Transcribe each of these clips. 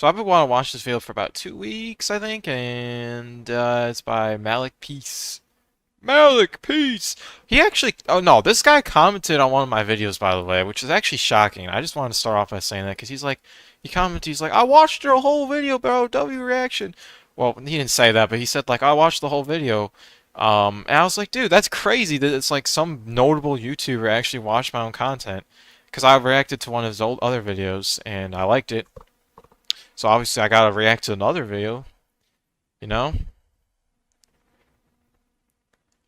So I've been wanting to watch this video for about 2 weeks, I think, and it's by Malik Peace. Malik Peace! He actually, oh no, this guy commented on one of my videos, by the way, which is actually shocking. I just wanted to start off by saying that, because he's like, he commented, he's like, I watched your whole video, bro, W reaction. Well, he didn't say that, but he said, like, I watched the whole video. And I was like, dude, that's crazy that it's like some notable YouTuber actually watched my own content. Because I reacted to one of his old other videos, and I liked it. So obviously I gotta react to another video, you know?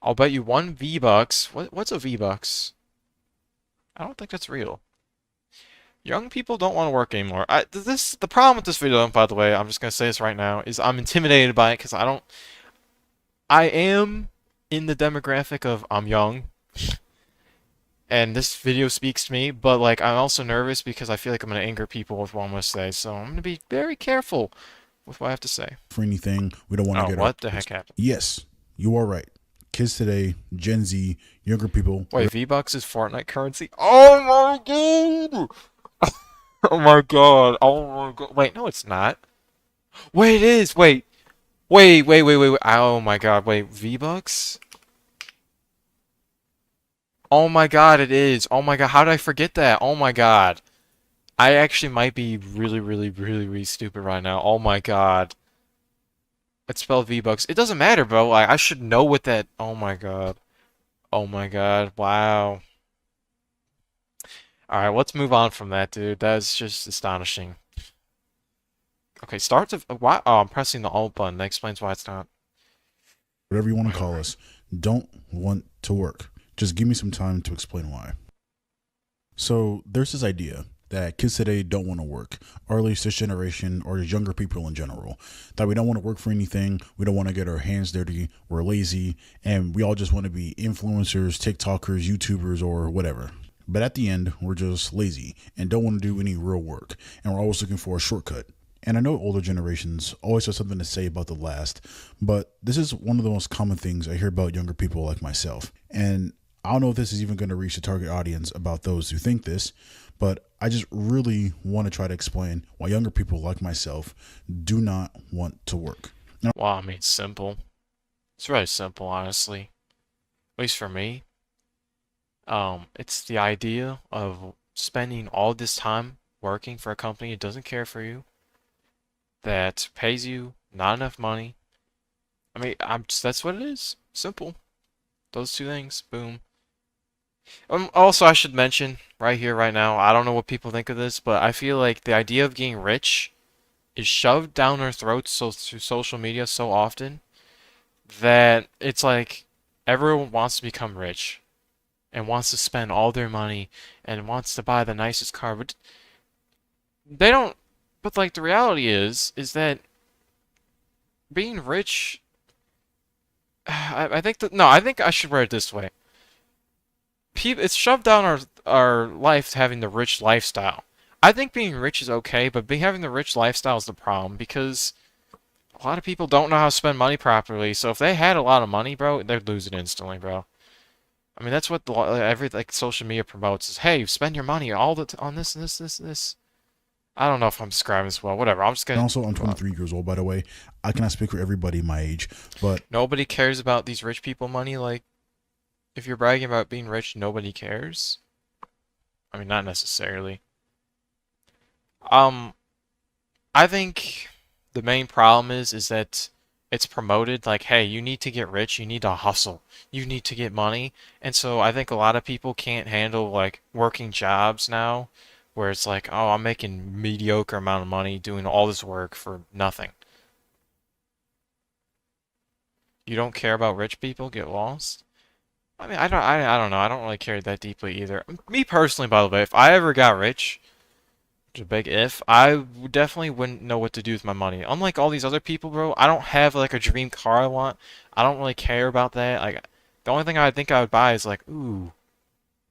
I'll bet you one V-Bucks. What's a V-Bucks? I don't think that's real. Young people don't want to work anymore. The problem with this video, by the way, I'm just gonna say this right now, is I'm intimidated by it because I am in the demographic of I'm young, and this video speaks to me, but like I'm also nervous because I feel like I'm gonna anger people with what I'm gonna say, so I'm gonna be very careful with what I have to say. For anything. We don't want to Oh, get our. what the heck happened? Yes, you are right. Kids today, Gen Z, younger people. Wait, V-Bucks is Fortnite currency? Oh my god! Oh my god. Oh my god. Wait, no, it's not. Wait, it is. Wait. Wait. Oh my god. Wait, V-Bucks? Oh my god, it is. Oh my god, how did I forget that? Oh my god. I actually might be really stupid right now. Oh my god. It's spelled V-Bucks. It doesn't matter, bro. Like, I should know what that. Oh my god. Oh my god. Wow. Alright, let's move on from that, dude. That is just astonishing. Okay, start to. Why? Oh, I'm pressing the alt button. That explains why it's not. Whatever you want to call us, don't want to work. Just give me some time to explain why. So there's this idea that kids today don't want to work, or at least this generation, or just younger people in general, that we don't want to work for anything, we don't want to get our hands dirty, we're lazy, and we all just want to be influencers, TikTokers, YouTubers, or whatever. But at the end, we're just lazy and don't want to do any real work, and we're always looking for a shortcut. And I know older generations always have something to say about the last, but this is one of the most common things I hear about younger people like myself. And I don't know if this is even going to reach the target audience about those who think this, but I just really want to try to explain why younger people like myself do not want to work. Well, I mean, it's simple. It's really simple, honestly. At least for me. It's the idea of spending all this time working for a company that doesn't care for you, that pays you not enough money. I mean, that's what it is. Simple. Those two things. Boom. Also, I should mention right here, right now, I don't know what people think of this, but I feel like the idea of getting rich is shoved down our throats through social media so often that it's like everyone wants to become rich and wants to spend all their money and wants to buy the nicest car, but they don't. But like the reality is that being rich, I think that no, I think I should word it this way. It's shoved down our life having the rich lifestyle. I think being rich is okay, but having the rich lifestyle is the problem because a lot of people don't know how to spend money properly. So if they had a lot of money, bro, they'd lose it instantly, bro. I mean, that's what every like social media promotes is, hey, spend your money on this and this. I don't know if I'm describing this well. Whatever. I'm just And gonna. also, I'm 23 years old, by the way. I cannot speak for everybody my age, but Nobody cares about these rich people money. Like, if you're bragging about being rich, nobody cares. I mean, not necessarily. Um, I think the main problem is that it's promoted like, hey, you need to get rich, you need to hustle, you need to get money. And so I think a lot of people can't handle like working jobs now where it's like, oh, I'm making mediocre amount of money doing all this work for nothing. You don't care about rich people get lost? I mean, I don't know. I don't really care that deeply either. Me personally, by the way, if I ever got rich, which is a big if, definitely wouldn't know what to do with my money. Unlike all these other people, bro, I don't have like a dream car I want. I don't really care about that. Like, the only thing I think I would buy is like, ooh,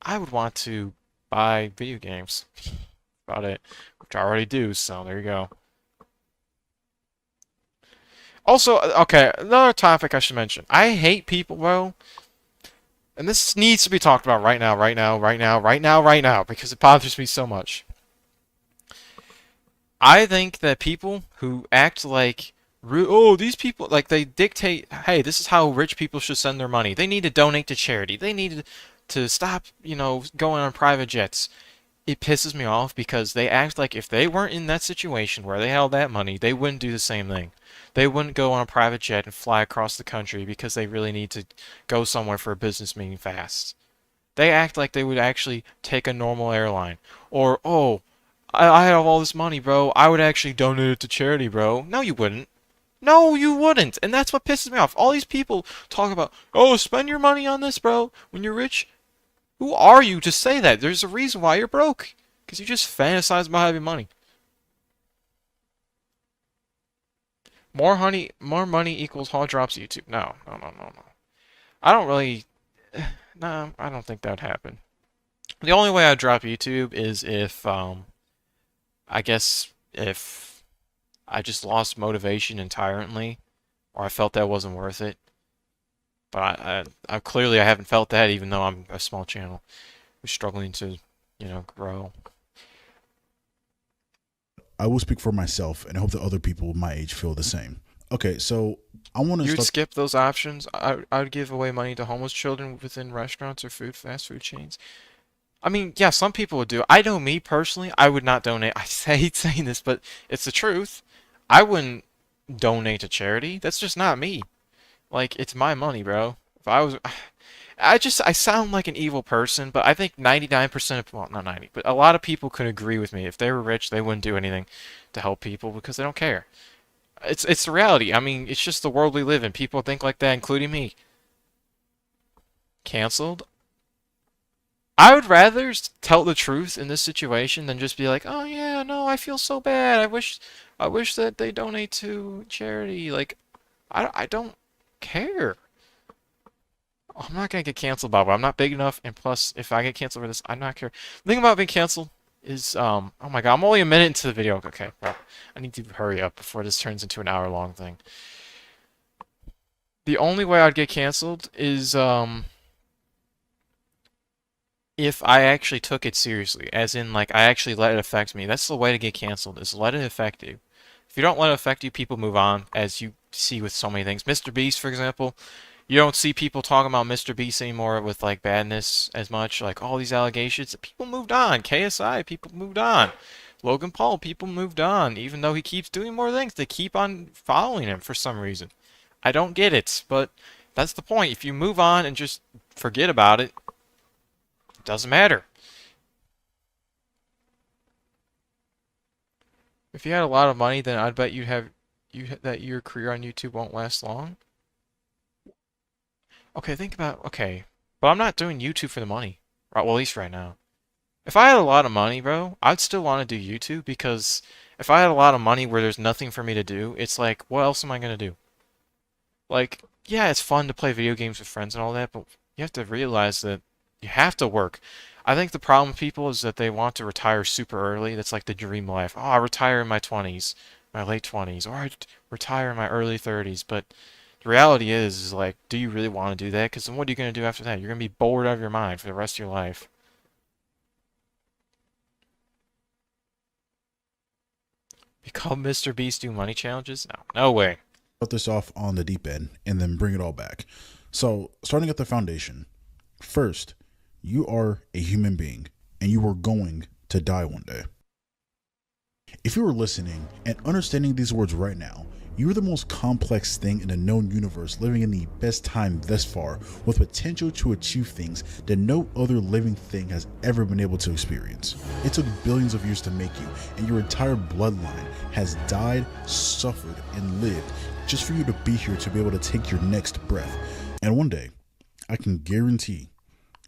I would want to buy video games. About it, which I already do. So there you go. Also, okay, another topic I should mention. I hate people, bro. And this needs to be talked about right now, because it bothers me so much. I think that people who act like, oh, these people, like they dictate, hey, this is how rich people should send their money. They need to donate to charity. They need to stop, going on private jets. It pisses me off because they act like if they weren't in that situation where they held that money, they wouldn't do the same thing. They wouldn't go on a private jet and fly across the country because they really need to go somewhere for a business meeting fast. They act like they would actually take a normal airline. Or, oh, I have all this money, bro. I would actually donate it to charity, bro. No, you wouldn't. No, you wouldn't. And that's what pisses me off. All these people talk about, oh, spend your money on this, bro. When you're rich, who are you to say that? There's a reason why you're broke. Because you just fantasize about having money. More money equals Hall drops YouTube. No, no, no, no, no. I don't really. No, I don't think that would happen. The only way I'd drop YouTube is if, I guess, if I just lost motivation entirely, or I felt that wasn't worth it. But I clearly I haven't felt that, even though I'm a small channel who's struggling to, grow. I will speak for myself, and I hope that other people my age feel the same. Okay, so I want to You'd start. skip those options. I would give away money to homeless children within restaurants or fast food chains. I mean, yeah, some people would do. I know me personally, I would not donate. I hate saying this, but it's the truth. I wouldn't donate to charity. That's just not me. Like, it's my money, bro. If I was, I sound like an evil person, but I think 99% of, well, not 90, but a lot of people could agree with me. If they were rich, they wouldn't do anything to help people because they don't care. It's the reality. I mean, it's just the world we live in. People think like that, including me. Canceled? I would rather tell the truth in this situation than just be like, "Oh yeah, no, I feel so bad. I wish that they donate to charity." Like, I don't care. I'm not gonna get canceled, Bob. I'm not big enough, and plus, if I get canceled for this, I'm not care. The thing about being canceled is, oh my God, I'm only a minute into the video. Okay, bro, I need to hurry up before this turns into an hour-long thing. The only way I'd get canceled is, if I actually took it seriously, as in like I actually let it affect me. That's the way to get canceled, is let it affect you. If you don't let it affect you, people move on, as you see with so many things. Mr. Beast, for example, you don't see people talking about Mr. Beast anymore with like badness as much, like all these allegations. People moved on. KSI, people moved on. Logan Paul, people moved on. Even though he keeps doing more things, they keep on following him for some reason. I don't get it, but that's the point. If you move on and just forget about it, it doesn't matter. If you had a lot of money, then I'd bet that your career on YouTube won't last long. Okay, think about okay, but I'm not doing YouTube for the money. Right, well, at least right now. If I had a lot of money, bro, I'd still want to do YouTube because if I had a lot of money where there's nothing for me to do, it's like, what else am I gonna do? Like, yeah, it's fun to play video games with friends and all that, but you have to realize that you have to work. I think the problem with people is that they want to retire super early. That's like the dream life. Oh, I retire in my 20s, my late 20s, or I retire in my early 30s. But the reality is like, do you really want to do that? Because then what are you going to do after that? You're going to be bored out of your mind for the rest of your life. Become Mr. Beast, do money challenges? No, no way. Start this off on the deep end and then bring it all back. So, starting at the foundation, first, you are a human being and you are going to die one day. If you are listening and understanding these words right now, you are the most complex thing in the known universe, living in the best time thus far, with potential to achieve things that no other living thing has ever been able to experience. It took billions of years to make you, and your entire bloodline has died, suffered, and lived just for you to be here to be able to take your next breath. And one day, I can guarantee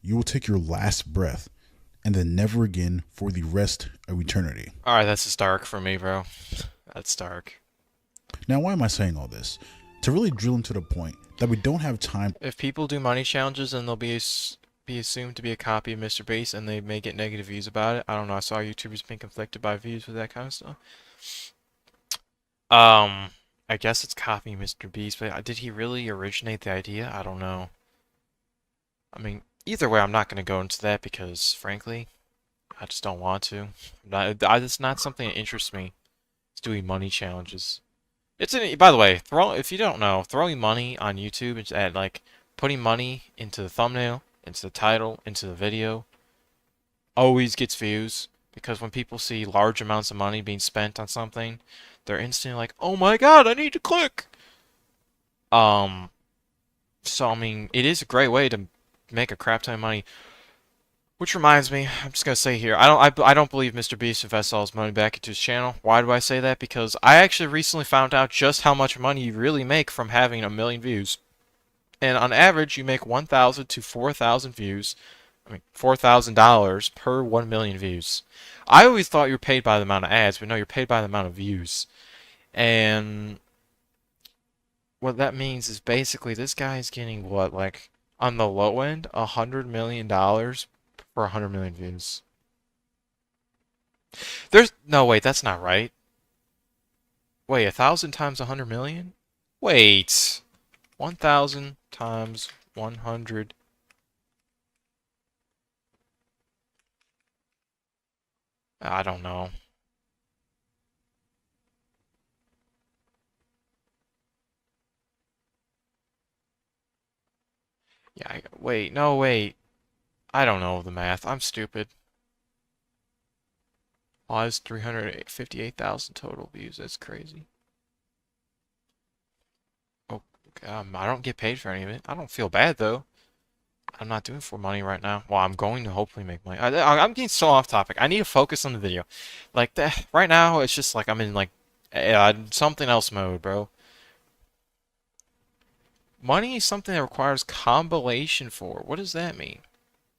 you will take your last breath and then never again for the rest of eternity. Alright, that's just dark for me, bro. That's dark. Now, why am I saying all this? To really drill into the point that we don't have time. If people do money challenges, then they'll be assumed to be a copy of Mr. Beast, and they may get negative views about it. I don't know. I saw YouTubers being conflicted by views with that kind of stuff. I guess it's copying Mr. Beast, but did he really originate the idea? I don't know. I mean, either way, I'm not going to go into that because, frankly, I just don't want to. It's not something that interests me. doing money challenges. By the way, if you don't know, throwing money on YouTube and like putting money into the thumbnail, into the title, into the video, always gets views because when people see large amounts of money being spent on something, they're instantly like, "Oh my God, I need to click." Um, so I mean, it is a great way to make a crap ton of money. Which reminds me, I'm just gonna say here, I don't believe Mr. Beast invests all his money back into his channel. Why do I say that? Because I actually recently found out just how much money you really make from having a million views. And on average, you make 1,000 to 4,000 views. I mean, $4,000 per 1 million views. I always thought you were paid by the amount of ads, but no, you're paid by the amount of views. And what that means is basically this guy is getting what, like on the low end, $100 million for 100 million views. There's no wait, that's not right. Wait, 1,000 times 100 million? Wait, 1,000 times 100. I don't know. Yeah, wait, no, wait. I don't know the math. I'm stupid. Oh, that's 358,000 total views. That's crazy. Oh, I don't get paid for any of it. I don't feel bad though. I'm not doing it for money right now. Well, I'm going to hopefully make money. I'm getting so off topic. I need to focus on the video. Like that right now, it's just like I'm in like something else mode, bro. Money is something that requires combobulation for. What does that mean?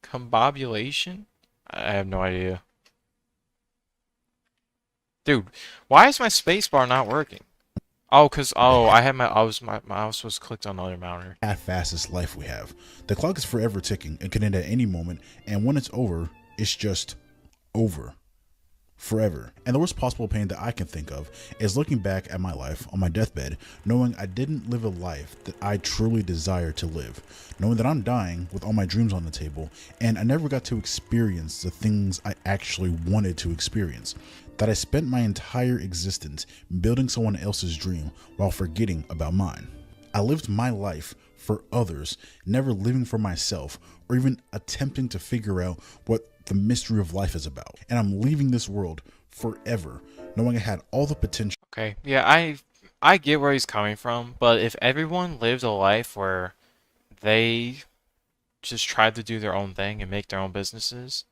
Combobulation? I have no idea. Dude, why is my spacebar not working? Oh, I had my mouse was clicked on the other monitor. Fastest life we have. The clock is forever ticking and can end at any moment, and when it's over, it's just over. Forever. And the worst possible pain that I can think of is looking back at my life on my deathbed, knowing I didn't live a life that I truly desire to live, knowing that I'm dying with all my dreams on the table, and I never got to experience the things I actually wanted to experience, that I spent my entire existence building someone else's dream while forgetting about mine. I lived my life for others, never living for myself or even attempting to figure out what the mystery of life is about. And I'm leaving this world forever, knowing I had all the potential. Okay, yeah, I get where he's coming from, but if everyone lived a life where they just tried to do their own thing and make their own businesses,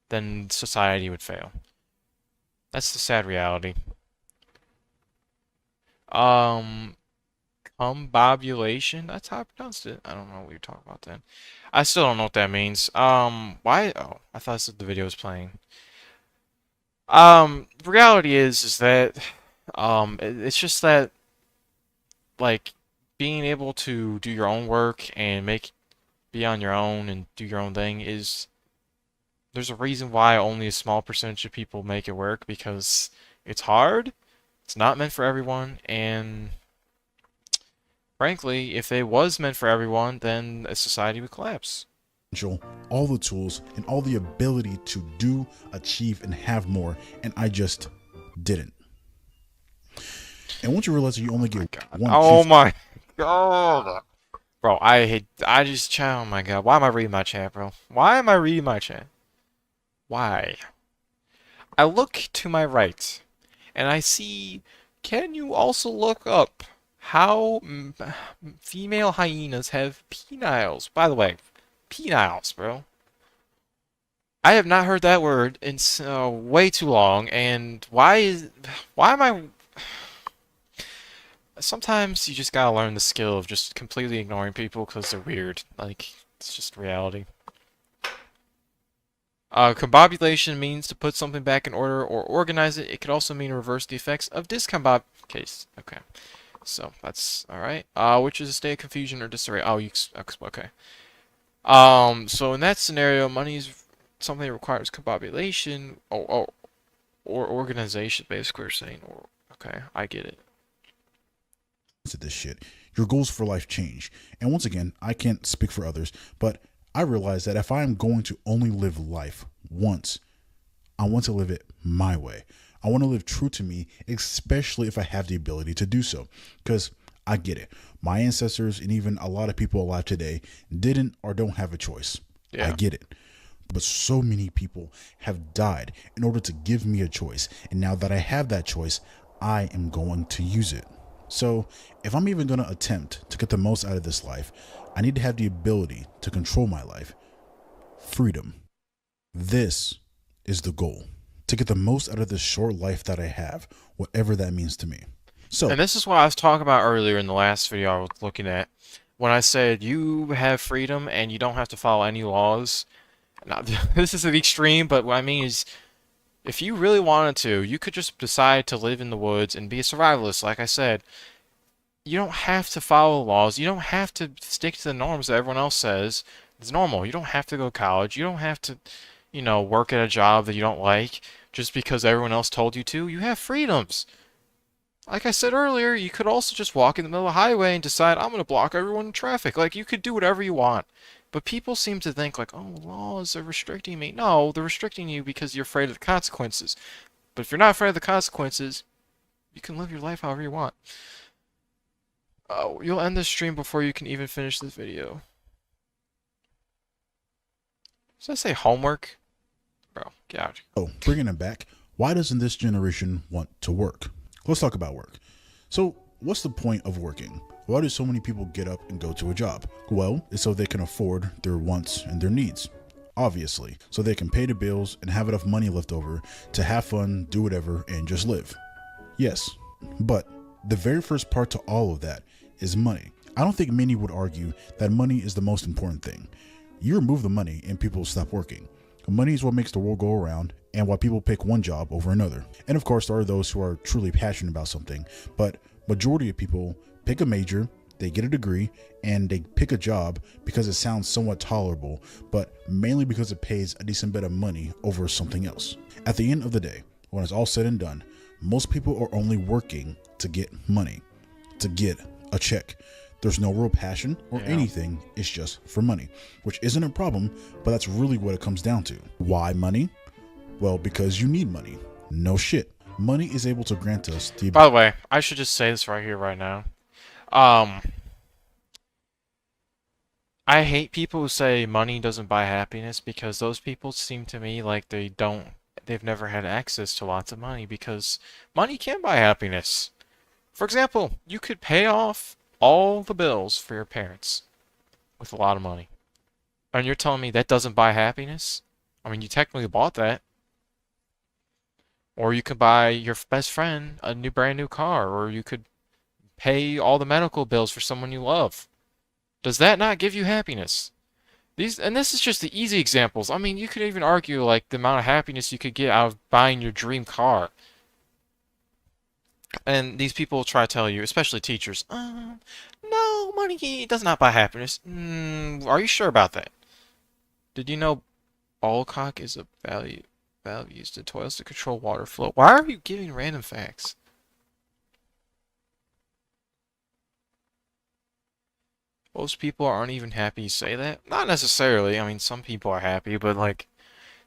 then society would fail. That's the sad reality. Um, Combobulation? That's how I pronounced it. I don't know what you're talking about then. I still don't know what that means. Why? Oh, I thought this was the video was playing. Reality is that, it's just that, like, being able to do your own work and be on your own and do your own thing there's a reason why only a small percentage of people make it work because it's hard, it's not meant for everyone, and frankly, if it was meant for everyone, then a society would collapse. All the tools and all the ability to do, achieve, and have more, and I just didn't. And once you realize that you only get one Oh my god. Bro, oh my god, why am I reading my chat, bro? Why am I reading my chat? Why? I look to my right, and I see, can you also look up how female hyenas have peniles? By the way, peniles, bro. I have not heard that word in so way too long, and why am I? Sometimes you just gotta learn the skill of just completely ignoring people because they're weird. Like, it's just reality. Combobulation means to put something back in order or organize it. It could also mean reverse the effects of discombobulation. Case. Okay. So, that's alright. Which is a state of confusion or disarray. Oh, okay. So in that scenario, money is something that requires combobulation or organization, basically, we're saying. Okay, I get it. To this shit, your goals for life change. And once again, I can't speak for others, but I realize that if I am going to only live life once, I want to live it my way. I want to live true to me, especially if I have the ability to do so. Because I get it. My ancestors and even a lot of people alive today didn't or don't have a choice. I Yeah. get it. But so many people have died in order to give me a choice. And now that I have that choice, I am going to use it. So, if I'm even going to attempt to get the most out of this life, I need to have the ability to control my life. Freedom. This is the goal. To get the most out of this short life that I have, whatever that means to me. So, And this is what I was talking about earlier in the last video I was looking at. When I said you have freedom and you don't have to follow any laws. Now, this is an extreme, but what I mean is if you really wanted to, you could just decide to live in the woods and be a survivalist, like I said. You don't have to follow laws. You don't have to stick to the norms that everyone else says is normal. You don't have to go to college. You don't have to, work at a job that you don't like just because everyone else told you to. You have freedoms. Like I said earlier, you could also just walk in the middle of the highway and decide, I'm going to block everyone in traffic. Like, you could do whatever you want. But people seem to think, like, oh, laws are restricting me. No, they're restricting you because you're afraid of the consequences. But if you're not afraid of the consequences, you can live your life however you want. Oh, you'll end this stream before you can even finish this video. Does that say homework? Bro, get out. bringing it back, why doesn't this generation want to work? Let's talk about work. So, what's the point of working? Why do so many people get up and go to a job? Well, it's so they can afford their wants and their needs. Obviously, so they can pay the bills and have enough money left over to have fun, do whatever, and just live. Yes, but the very first part to all of that is money. I don't think many would argue that money is the most important thing. You remove the money and people stop working. Money is what makes the world go around and why people pick one job over another. And of course, there are those who are truly passionate about something, but majority of people pick a major, they get a degree, and they pick a job because it sounds somewhat tolerable, but mainly because it pays a decent bit of money over something else. At the end of the day, when it's all said and done, most people are only working to get money, to get a check. There's no real passion or anything. It's just for money, which isn't a problem, but that's really what it comes down to. Why money? Well, because you need money. No shit. Money is able to grant us the... By the way, I should just say this right here, right now. Um, I hate people who say money doesn't buy happiness because those people seem to me like they've never had access to lots of money because money can buy happiness. For example, you could pay off all the bills for your parents with a lot of money. And you're telling me that doesn't buy happiness? I mean, you technically bought that. Or you could buy your best friend a brand new car, or you could pay all the medical bills for someone you love. Does that not give you happiness? This is just the easy examples. I mean, you could even argue like the amount of happiness you could get out of buying your dream car. And these people try to tell you, especially teachers, no, money does not buy happiness. Are you sure about that? Did you know ballcock is a valve used in toilets to control water flow? Why are you giving random facts? Most people aren't even happy you say that. Not necessarily. I mean, some people are happy, but like,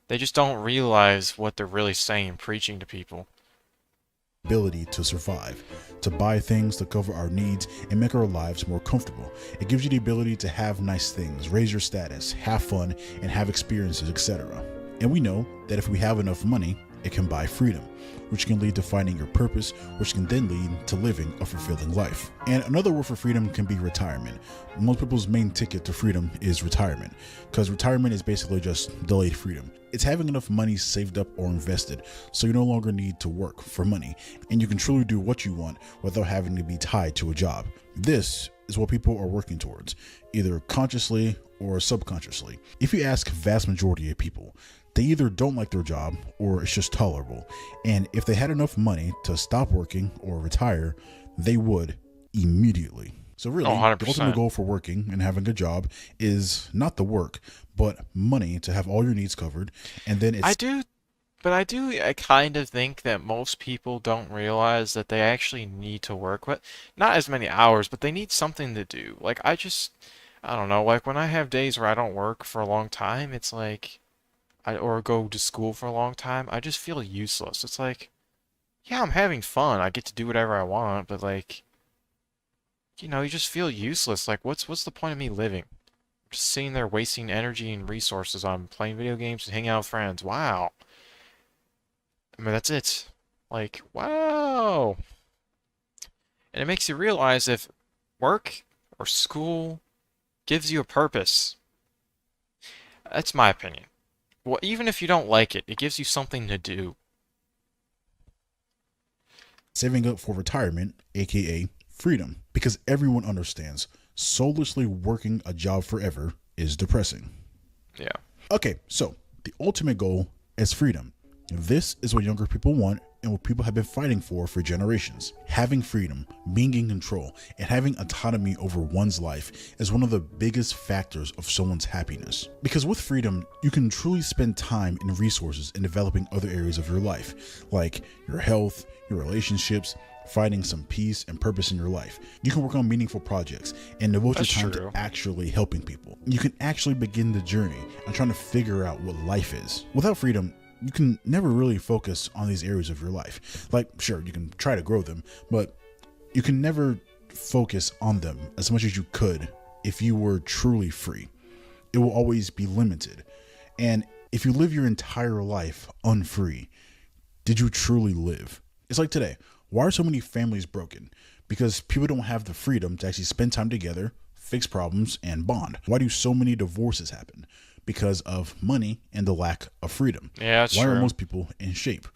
they just don't realize what they're really saying, preaching to people. ability to survive, to buy things to cover our needs and make our lives more comfortable. It gives you the ability to have nice things, raise your status, have fun, and have experiences, etc. And we know that if we have enough money, it can buy freedom, which can lead to finding your purpose, which can then lead to living a fulfilling life. And another word for freedom can be retirement. Most people's main ticket to freedom is retirement, because retirement is basically just delayed freedom. It's having enough money saved up or invested so you no longer need to work for money, and you can truly do what you want without having to be tied to a job. This is what people are working towards, either consciously or subconsciously. If you ask vast majority of people, they either don't like their job or it's just tolerable. And if they had enough money to stop working or retire, they would immediately. So really, the ultimate goal for working and having a job is not the work, but money to have all your needs covered. And then it's... I kind of think that most people don't realize that they actually need to work, but not as many hours, but they need something to do. Like, I don't know, like when I have days where I don't work for a long time, it's like, or go to school for a long time, I just feel useless. It's like, yeah, I'm having fun. I get to do whatever I want, but like, you just feel useless. Like, what's the point of me living? Just sitting there wasting energy and resources on playing video games and hanging out with friends. Wow. I mean, that's it. Like, wow. And it makes you realize if work or school gives you a purpose, that's my opinion. Well, even if you don't like it, it gives you something to do. Saving up for retirement, aka freedom, because everyone understands soullessly working a job forever is depressing. Yeah. Okay, so the ultimate goal is freedom. This is what younger people want and what people have been fighting for generations. Having freedom, being in control, and having autonomy over one's life is one of the biggest factors of someone's happiness. Because with freedom, you can truly spend time and resources in developing other areas of your life, like your health, your relationships, finding some peace and purpose in your life. You can work on meaningful projects and devote your That's time true. to actually helping people. You can actually begin the journey and trying to figure out what life is. Without freedom, you can never really focus on these areas of your life. Like, sure, you can try to grow them, but you can never focus on them as much as you could if you were truly free. It will always be limited. And if you live your entire life unfree, did you truly live? It's like today. Why are so many families broken? Because people don't have the freedom to actually spend time together, fix problems, and bond. Why do so many divorces happen? Because of money and the lack of freedom. Yeah, that's Why are true. most people in shape?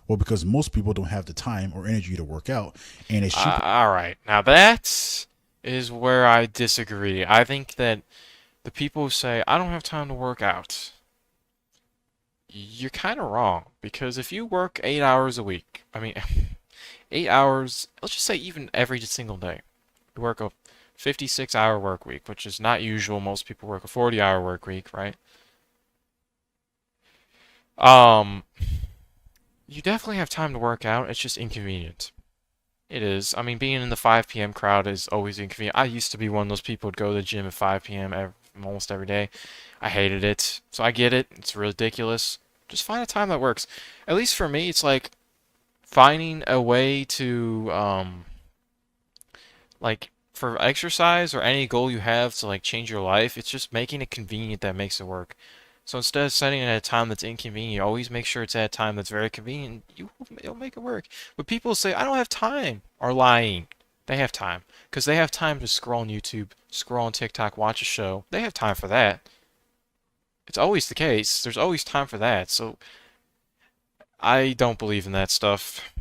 Well, because most people don't have the time or energy to work out, and it's cheaper. All right. Now that is where I disagree. I think that the people who say, I don't have time to work out, you're kind of wrong. Because if you work 8 hours a week, I mean, 8 hours, let's just say even every single day, you work a 56-hour work week, which is not usual. Most people work a 40-hour work week, right? Um, you definitely have time to work out. It's just inconvenient. It is. I mean, being in the 5 p.m. crowd is always inconvenient. I used to be one of those people who'd go to the gym at 5 p.m. Almost every day. I hated it. So I get it. It's ridiculous. Just find a time that works. At least for me, it's like finding a way to, like, for exercise or any goal you have to, like, change your life, it's just making it convenient that makes it work. So instead of setting it at a time that's inconvenient, always make sure it's at a time that's very convenient. It'll make it work. But people say, I don't have time, are lying. They have time. Because they have time to scroll on YouTube, scroll on TikTok, watch a show. They have time for that. It's always the case. There's always time for that. So I don't believe in that stuff.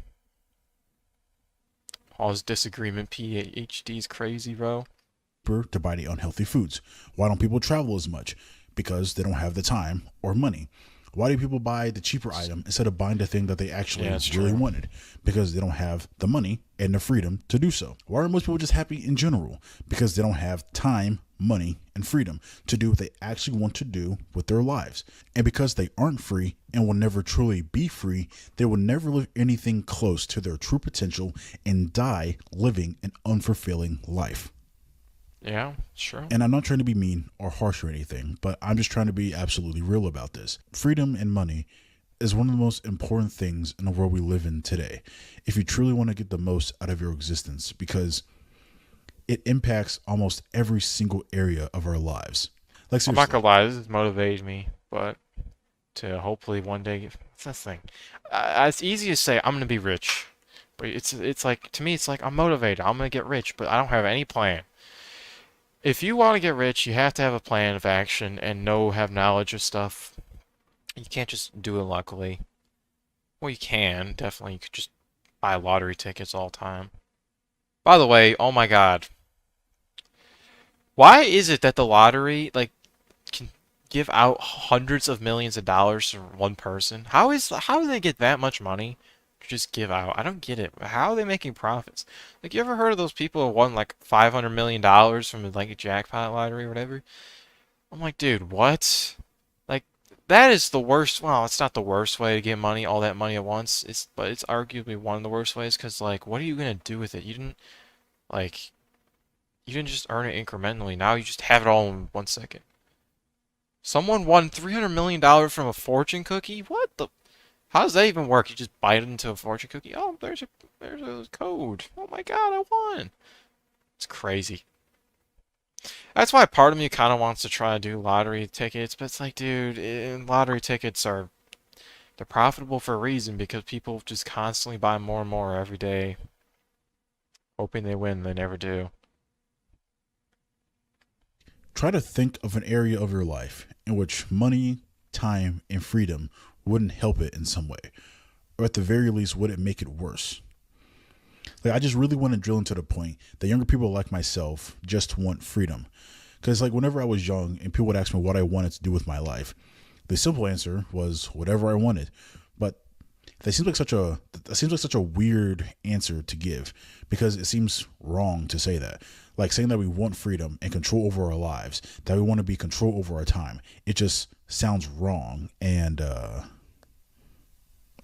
All this disagreement PhD is crazy, bro. To buy the unhealthy foods. Why don't people travel as much? Because they don't have the time or money. Why do people buy the cheaper item instead of buying the thing that they Yeah, actually it's really true. wanted? Because they don't have the money and the freedom to do so. Why are most people just happy in general? Because they don't have time, money, and freedom to do what they actually want to do with their lives. And because they aren't free and will never truly be free, they will never live anything close to their true potential and die living an unfulfilling life. Yeah, sure. And I'm not trying to be mean or harsh or anything, but I'm just trying to be absolutely real about this. Freedom and money is one of the most important things in the world we live in today. If you truly want to get the most out of your existence, because it impacts almost every single area of our lives. Like, I'm not seriously, gonna lie, this has motivated me, but to hopefully one day it's the thing. It's easy to say I'm gonna be rich, but it's like to me it's like I'm motivated. I'm gonna get rich, but I don't have any plan. If you want to get rich, you have to have a plan of action and have knowledge of stuff. You can't just do it luckily. Well, you can definitely. You could just buy lottery tickets all the time. By the way, oh my God, why is it that the lottery can give out hundreds of millions of dollars to one person? How do they get that much money to just give out? I don't get it. How are they making profits? Like, you ever heard of those people who won like $500 million from like a jackpot lottery or whatever? I'm like, dude, what? Like, that is the worst. Well, it's not the worst way to get money, all that money at once. But it's arguably one of the worst ways because like, what are you gonna do with it? Like, you didn't just earn it incrementally. Now you just have it all in 1 second. Someone won $300 million from a fortune cookie? What the? How does that even work? You just bite into a fortune cookie. Oh, there's a code. Oh my God, I won. It's crazy. That's why part of me kind of wants to try to do lottery tickets, but it's like, dude, lottery tickets are they're profitable for a reason because people just constantly buy more and more every day, hoping they win. They never do. Try to think of an area of your life in which money, time, and freedom wouldn't help it in some way, or at the very least, would it make it worse? Like, I just really want to drill into the point that younger people like myself just want freedom. Because, like, whenever I was young and people would ask me what I wanted to do with my life, the simple answer was whatever I wanted. But that seems like such a weird answer to give because it seems wrong to say that. Like saying that we want freedom and control over our lives, that we want to be control over our time. It just sounds wrong and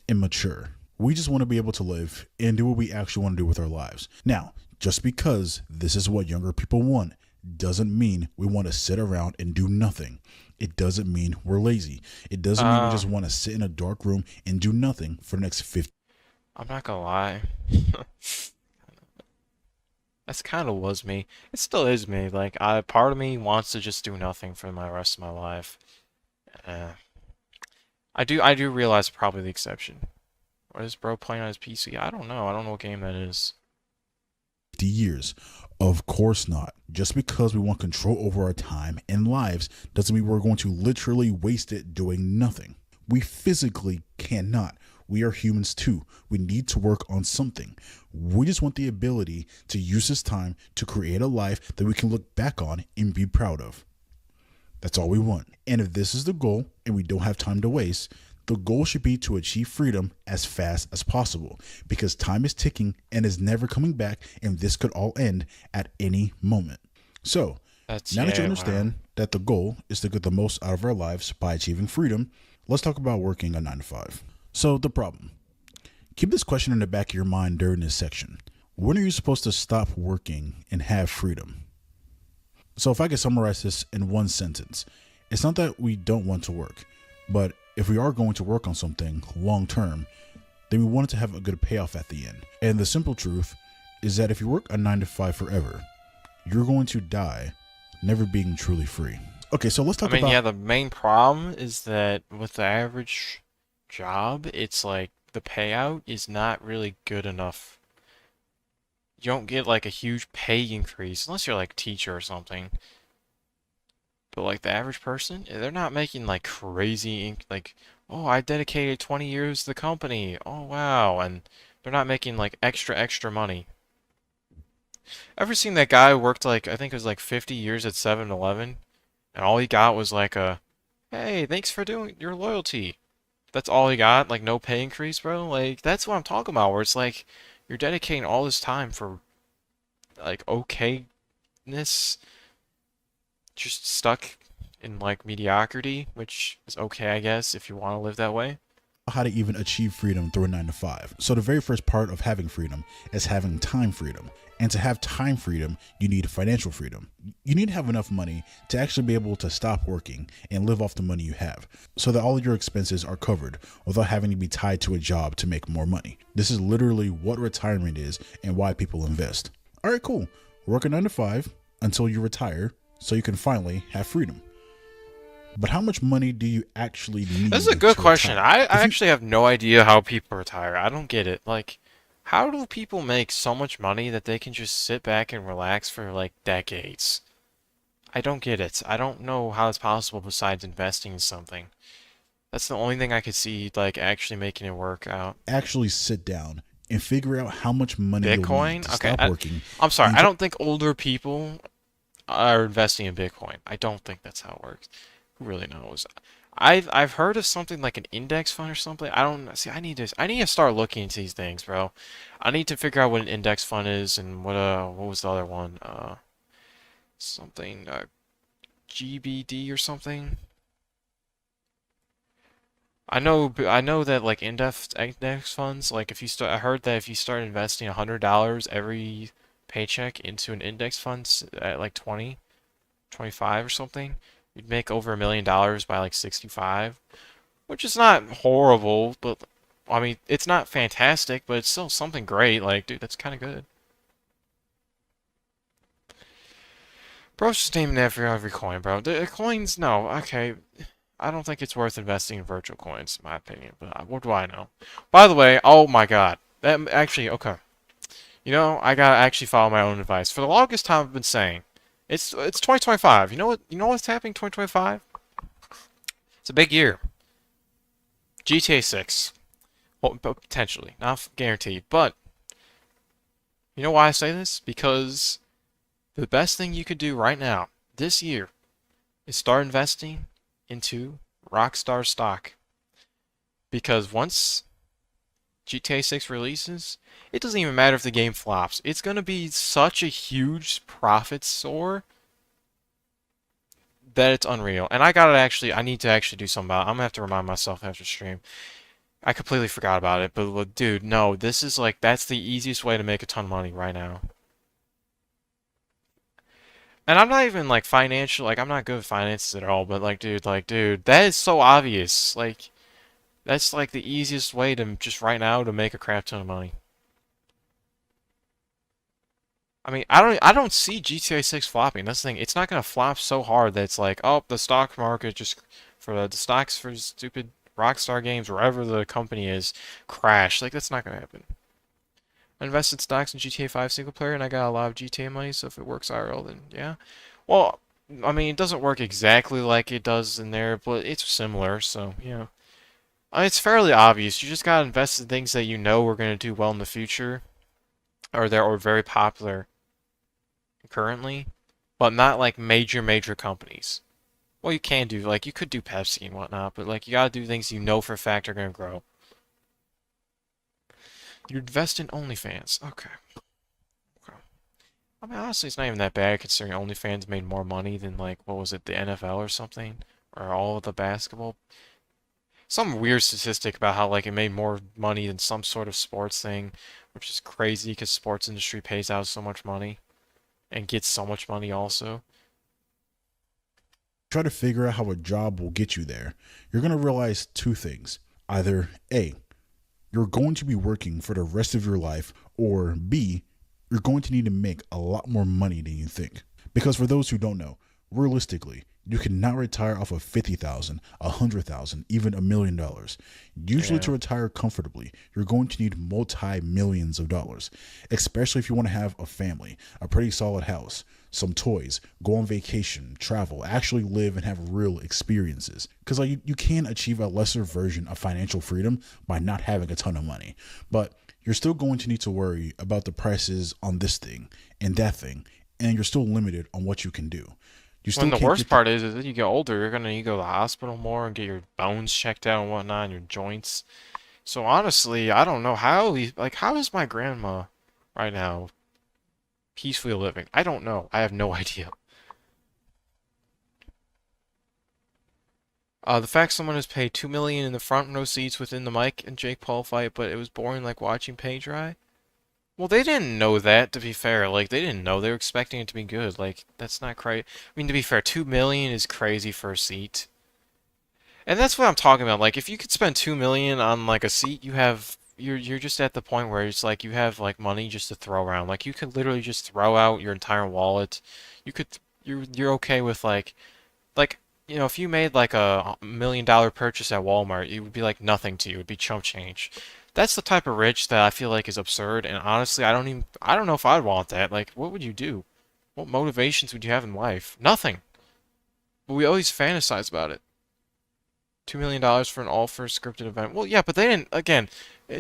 immature. We just want to be able to live and do what we actually want to do with our lives. Now, just because this is what younger people want doesn't mean we want to sit around and do nothing. It doesn't mean we're lazy. It doesn't mean we Uh, just want to sit in a dark room and do nothing for the next 50. I'm not gonna lie. That's kind of was me. It still is me. Like, part of me wants to just do nothing for my rest of my life. Uh, I do realize probably the exception. What is bro playing on his PC? I don't know. I don't know what game that is. Years. Of course not. Just because we want control over our time and lives doesn't mean we're going to literally waste it doing nothing. We physically cannot. We are humans too. We need to work on something. We just want the ability to use this time to create a life that we can look back on and be proud of. That's all we want. And if this is the goal and we don't have time to waste, the goal should be to achieve freedom as fast as possible because time is ticking and is never coming back, and this could all end at any moment. So, That's now that you yeah. Wow. understand that the goal is to get the most out of our lives by achieving freedom, let's talk about working a 9 to 5. So, the problem. Keep this question in the back of your mind during this section. When are you supposed to stop working and have freedom? So, if I could summarize this in one sentence, it's not that we don't want to work, but if we are going to work on something long term, then we want it to have a good payoff at the end. And the simple truth is that if you work a 9 to 5 forever, you're going to die never being truly free. Okay, so let's I talk mean, about yeah, the main problem is that with the average job, it's like the payout is not really good enough. You don't get like a huge pay increase unless you're like a teacher or something. But like the average person, they're not making like crazy like, oh, I dedicated 20 years to the company. Oh wow, and they're not making like extra money. Ever seen that guy who worked like I think it was like 50 years at 7-Eleven, and all he got was like a, hey, thanks for doing your loyalty. That's all he got, like no pay increase, bro. Like that's what I'm talking about, where it's like you're dedicating all this time for like okayness, just stuck in like mediocrity, which is okay, I guess, if you want to live that way. how to even achieve freedom through a 9 to 5. So, the very first part of having freedom is having time freedom. And to have time freedom, you need financial freedom. You need to have enough money to actually be able to stop working and live off the money you have so that all of your expenses are covered without having to be tied to a job to make more money. This is literally what retirement is and why people invest. All right, cool. Work a 9 to 5 until you retire so you can finally have freedom. But how much money do you actually This is a need good to question. retire? I If you actually have no idea how people retire. I don't get it. Like, how do people make so much money that they can just sit back and relax for like decades? I don't get it. I don't know how it's possible besides investing in something. That's the only thing I could see, like, actually making it work out. actually sit down and figure out how much money you'll need Bitcoin? to Okay, stop working I'm sorry. and I try. don't think older people are investing in Bitcoin. I don't think that's how it works. Who really knows? I've heard of something like an index fund or something. I don't see. I need to start looking into these things, bro. I need to figure out what an index fund is and what was the other one? Something GBD or something. I know that like index funds, like if you start, I heard that if you start investing $100 every paycheck into an index fund at like 20, 25 or something, you'd make over $1 million by like 65, which is not horrible, but I mean, it's not fantastic, but it's still something great. Like, dude, that's kind of good. Bro's just naming every coin, bro. The coins, no, okay. I don't think it's worth investing in virtual coins, in my opinion. But what do I know? By the way, oh my God, that actually okay. You know, I gotta actually follow my own advice. For the longest time, I've been saying it's 2025. You know what? You know what's happening 2025? It's a big year. GTA 6, well, potentially, not guaranteed. But you know why I say this? Because the best thing you could do right now, this year, is start investing into Rockstar stock. Because once GTA 6 releases, it doesn't even matter if the game flops. It's going to be such a huge profit soar that it's unreal. And I need to actually do something about it. I'm going to have to remind myself after stream. I completely forgot about it, but dude, no, this is like, that's the easiest way to make a ton of money right now. And I'm not even like financial, like I'm not good with finances at all, but dude, that is so obvious. Like, that's like the easiest way to just right now to make a crap ton of money. I mean, I don't see GTA 6 flopping. That's the thing. It's not gonna flop so hard that it's like, oh, the stock market just for the stocks for stupid Rockstar games, wherever the company is, crash. Like that's not gonna happen. I invested stocks in GTA 5 single player, and I got a lot of GTA money. So if it works IRL, then yeah. Well, I mean, it doesn't work exactly like it does in there, but it's similar. So yeah, it's fairly obvious. You just gotta invest in things that you know are gonna do well in the future, or that are very popular currently, but not like major companies. Well, you can do like you could do Pepsi and whatnot, but like you gotta do things you know for a fact are gonna grow. You invest in OnlyFans. Okay. Okay. I mean, honestly, it's not even that bad considering OnlyFans made more money than like what was it, the NFL or something, or all of the basketball. Some weird statistic about how like it made more money than some sort of sports thing, which is crazy because sports industry pays out so much money and gets so much money also. Try to figure out how a job will get you there, you're going to realize two things. Either A, you're going to be working for the rest of your life, or B, you're going to need to make a lot more money than you think. Because for those who don't know, realistically, you cannot retire off of 50,000, 100,000, even $1 million. Usually, Yeah. to retire comfortably, you're going to need multi millions of dollars, especially if you want to have a family, a pretty solid house, some toys, go on vacation, travel, actually live and have real experiences. Because like you can achieve a lesser version of financial freedom by not having a ton of money, but you're still going to need to worry about the prices on this thing and that thing, and you're still limited on what you can do. You When still the can't worst get the part is that you get older, you're gonna need to go to the hospital more and get your bones checked out and whatnot, and your joints. So honestly, I don't know how is my grandma right now peacefully living? I don't know. I have no idea. The fact someone has paid 2 million in the front row seats within the Mike and Jake Paul fight, but it was boring like watching paint dry. Well, they didn't know that, to be fair. Like, they didn't know. They were expecting it to be good. Like, that's not crazy. I mean, to be fair, 2 million is crazy for a seat. And that's what I'm talking about. Like, if you could spend 2 million on like a seat, you're just at the point where it's like you have like money just to throw around. Like, you could literally just throw out your entire wallet. You could you're okay with like if you made like a $1 million purchase at Walmart, it would be like nothing to you. It would be chump change. That's the type of rich that I feel like is absurd. And honestly, I don't know if I'd want that. Like, what would you do? What motivations would you have in life? Nothing. But we always fantasize about it. $2 million for an all first scripted event. Well, yeah, but they didn't. Again,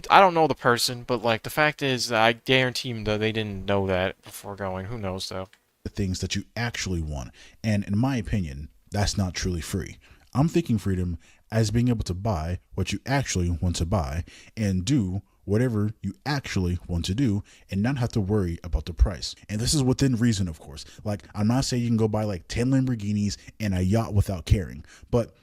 I don't know the person, but like the fact is, I guarantee them that they didn't know that before going. Who knows though? things that you actually want. And in my opinion, that's not truly free. I'm thinking freedom as being able to buy what you actually want to buy and do whatever you actually want to do and not have to worry about the price. And this is within reason, of course. Like, I'm not saying you can go buy like 10 Lamborghinis and a yacht without caring, but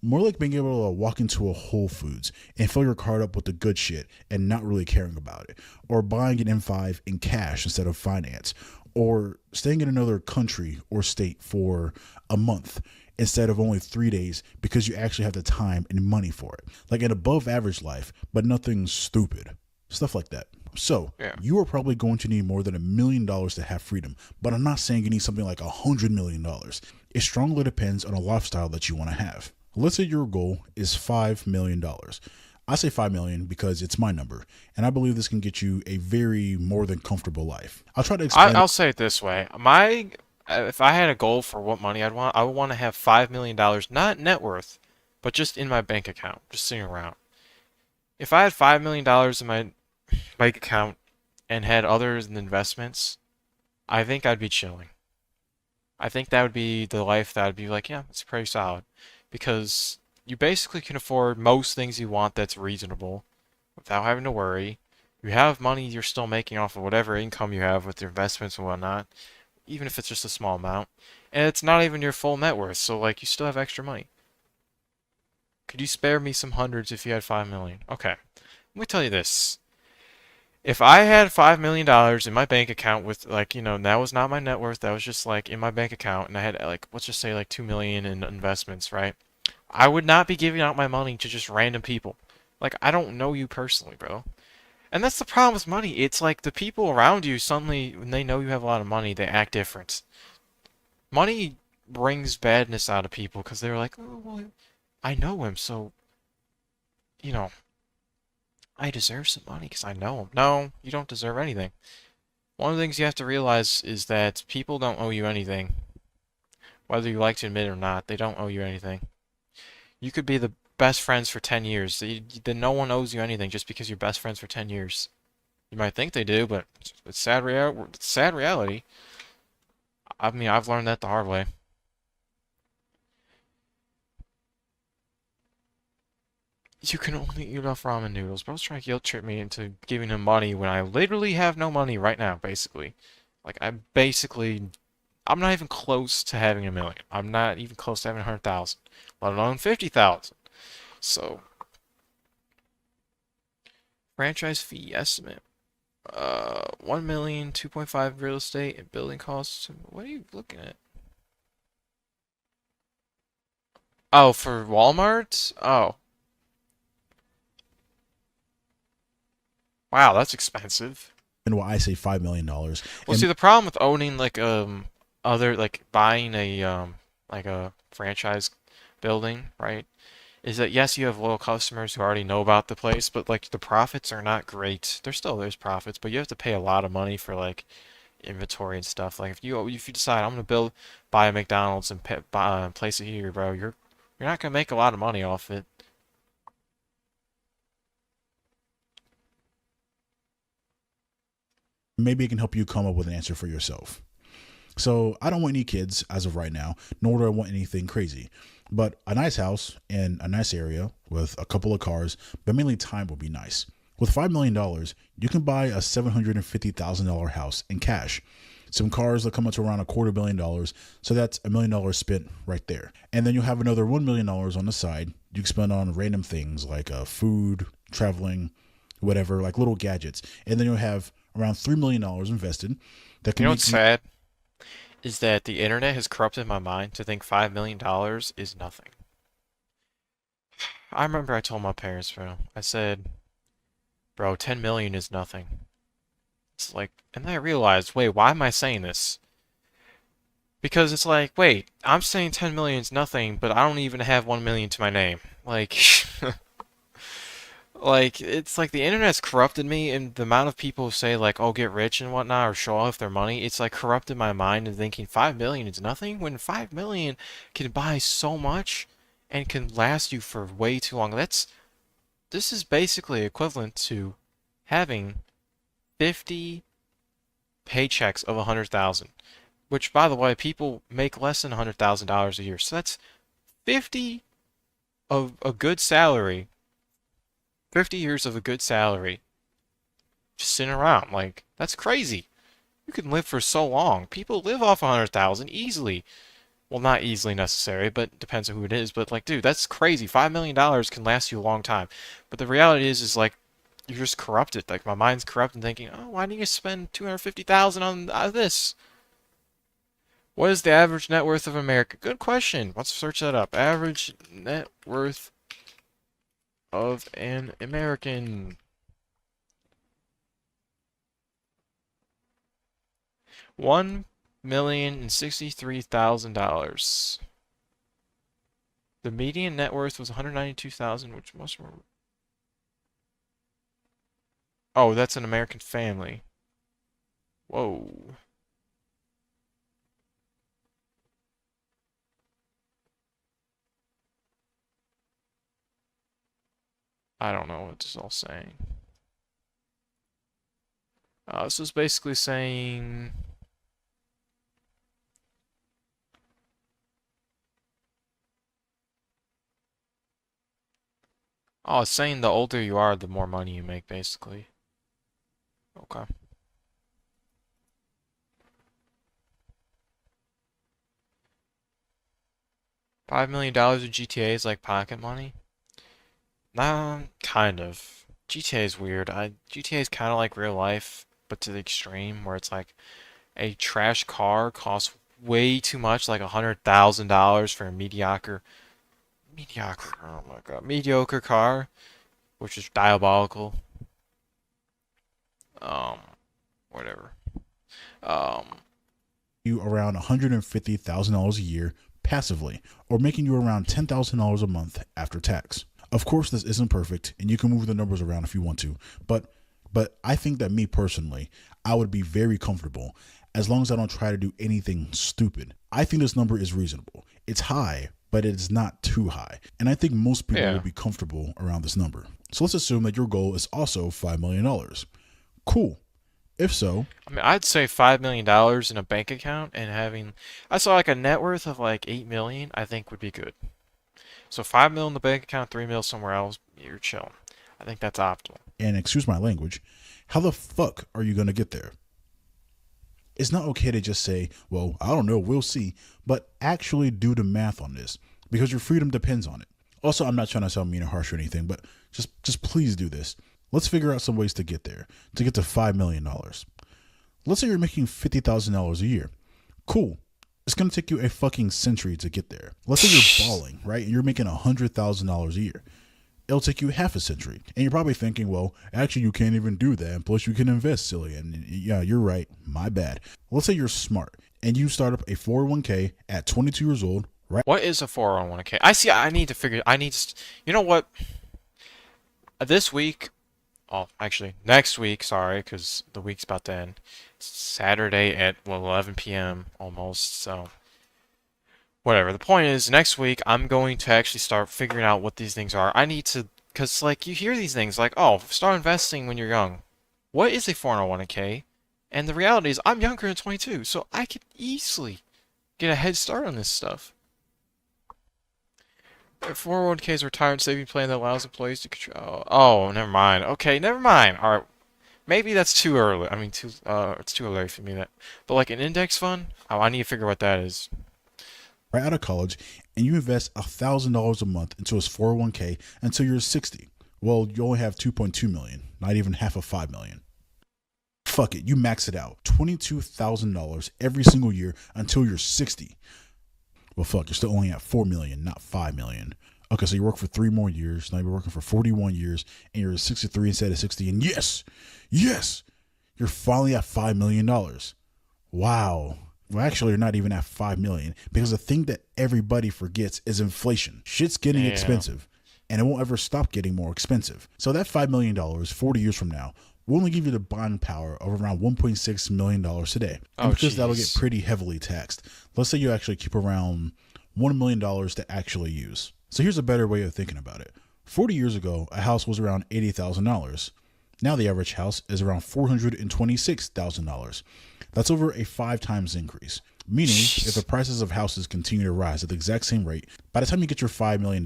more like being able to walk into a Whole Foods and fill your card up with the good shit and not really caring about it, or buying an M5 in cash instead of finance, or staying in another country or state for a month instead of only 3 days because you actually have the time and money for it. Like an above average life, but nothing stupid. Stuff like that. So, Yeah. you are probably going to need more than $1 million to have freedom, but I'm not saying you need something like $100 million. It strongly depends on a lifestyle that you want to have. Let's say your goal is $5 million. I say 5 million because it's my number, and I believe this can get you a very more than comfortable life. I'll try to explain it. I'll say it this way. If I had a goal for what money I'd want, I would want to have $5 million, not net worth, but just in my bank account, just sitting around. If I had $5 million in my bank account and had others in investments, I think I'd be chilling. I think that would be the life that I'd be like, yeah, it's pretty solid. Because you basically can afford most things you want that's reasonable without having to worry. You have money you're still making off of whatever income you have with your investments and whatnot, even if it's just a small amount. And it's not even your full net worth, so like you still have extra money. Could you spare me some hundreds if you had 5 million? Okay. Let me tell you this. If I had $5 million in my bank account with like, that was not my net worth, that was just like in my bank account and I had like let's just say like 2 million in investments, right? I would not be giving out my money to just random people. Like I don't know you personally, bro. And that's the problem with money. It's like the people around you suddenly when they know you have a lot of money, they act different. Money brings badness out of people because they're like, "Oh, well, I know him, so, you know, I deserve some money because I know him." No, you don't deserve anything. One of the things you have to realize is that people don't owe you anything. Whether you like to admit it or not, they don't owe you anything. You could be the best friends for 10 years. Then no one owes you anything just because you're best friends for 10 years. You might think they do, but it's sad reality. I mean, I've learned that the hard way. You can only eat off ramen noodles. Bro's trying to guilt trip me into giving him money when I literally have no money right now, basically. Like, I'm not even close to having 1 million. I'm not even close to having 100,000, let alone 50,000. So, franchise fee estimate. 1 million, 2.5 real estate and building costs. What are you looking at? Oh, for Walmart? Oh, wow, that's expensive. And why I say $5 million. Well, see, And the problem with owning like other like buying a like a franchise building, right? Is that yes, you have loyal customers who already know about the place, but like the profits are not great. There's profits, but you have to pay a lot of money for like inventory and stuff. Like if you decide I'm gonna buy a McDonald's and place it here, bro, you're not gonna make a lot of money off it. maybe it can help you come up with an answer for yourself. So I don't want any kids as of right now, nor do I want anything crazy. But a nice house in a nice area with a couple of cars, but mainly time would be nice. With $5 million, you can buy a $750,000 house in cash. Some cars that come up to around $250,000, so that's $1 million spent right there. And then you'll have another $1 million on the side you can spend on random things like food, traveling, whatever, like little gadgets. And then you'll have around $3 million invested that You can know make what's you. sad? Is that the internet has corrupted my mind to think $5 million is nothing. I remember I told my parents, bro. I said, bro, 10 million is nothing. It's like, and then I realized, wait, why am I saying this? Because it's like, wait, I'm saying 10 million is nothing, but I don't even have 1 million to my name. Like, like it's like the internet's corrupted me, and the amount of people who say like, "Oh, get rich and whatnot," or show off their money. It's like corrupted my mind and thinking 5 million is nothing when 5 million can buy so much and can last you for way too long. This is basically equivalent to having 50 paychecks of 100,000, which by the way, people make less than $100,000 a year. So that's 50 of a good salary, 50 years of a good salary just sitting around. Like, that's crazy. You can live for so long. People live off 100,000 easily. Well, not easily necessary, but depends on who it is. But like, dude, that's crazy. $5 million can last you a long time. But the reality is like you're just corrupted. Like my mind's corrupted, thinking, oh, why do you spend 250,000 on this? What is the average net worth of America? Good question. Let's search that up. Average net worth of an American. $1,063,000. The median net worth was 192,000, which must. Oh, that's an American family. Whoa. I don't know what this is all saying. This is basically saying. Oh, it's saying the older you are, the more money you make, basically. Okay. $5 million of GTA is like pocket money? Nah, kind of. GTA is weird. GTA is kind of like real life, but to the extreme, where it's like a trash car costs way too much, like $100,000 for a mediocre, oh my god, mediocre car, which is diabolical. Um, whatever. Um, You around $150,000 a year passively, or making you around $10,000 a month after tax. Of course, this isn't perfect, and you can move the numbers around if you want to, but I think that me personally, I would be very comfortable as long as I don't try to do anything stupid. I think this number is reasonable. It's high, but it's not too high, and I think most people will yeah. be comfortable around this number. So let's assume that your goal is also $5 million. Cool. If so, I mean, I'd say $5 million in a bank account and having, I saw like a net worth of like 8 million, I think would be good. So 5 mil in the bank account, 3 mil somewhere else, you're chilling. I think that's optimal. and excuse my language, how the fuck are you going to get there? It's not okay to just say, well, I don't know, we'll see, but actually do the math on this because your freedom depends on it. Also, I'm not trying to sound mean or harsh or anything, but just please do this. Let's figure out some ways to get there, to get to $5 million. Let's say you're making $50,000 a year. Cool. It's gonna take you a fucking century to get there. Let's say you're balling, right? And you're making $100,000 a year. It'll take you half a century. And you're probably thinking, well, actually, you can't even do that. And plus, you can invest, silly. And yeah, you're right. My bad. Let's say you're smart and you start up a 401k at 22 years old, right? What is a 401k? I see. I need to figure. I need. You know what? This week. Oh, actually, next week. Sorry, because the week's about to end. It's Saturday at well 11 p.m. almost. So whatever. The point is, next week I'm going to actually start figuring out what these things are. I need to, cause like you hear these things like, oh, start investing when you're young. What is a 401k? And the reality is, I'm younger than 22, so I could easily get a head start on this stuff. A 401k is a retirement saving plan that allows employees to control. Oh, never mind. Okay, never mind. All right, maybe that's too early. I mean, it's too early for me that. But like an index fund, oh, I need to figure what that is. Right out of college, and you invest $1,000 a month into his 401k until you're 60. Well, you only have 2.2 million, not even half of 5 million. Fuck it, you max it out. $22,000 every single year until you're 60. Well, fuck, you're still only at 4 million, not 5 million. Okay, so you work for 3 more years. Now you're working for 41 years, and you're 63 instead of 60. And yes, you're finally at $5 million. Wow. Well, actually, you're not even at 5 million because the thing that everybody forgets is inflation. Shit's getting Yeah. expensive, and it won't ever stop getting more expensive. So that $5 million, 40 years from now, will only give you the buying power of around $1.6 million today. And Oh, because that'll get jeez. pretty heavily taxed, let's say you actually keep around $1 million to actually use. So here's a better way of thinking about it. 40 years ago, a house was around $80,000. Now the average house is around $426,000. That's over a 5 times increase. Meaning, if the Jeez. prices of houses continue to rise at the exact same rate, by the time you get your $5 million,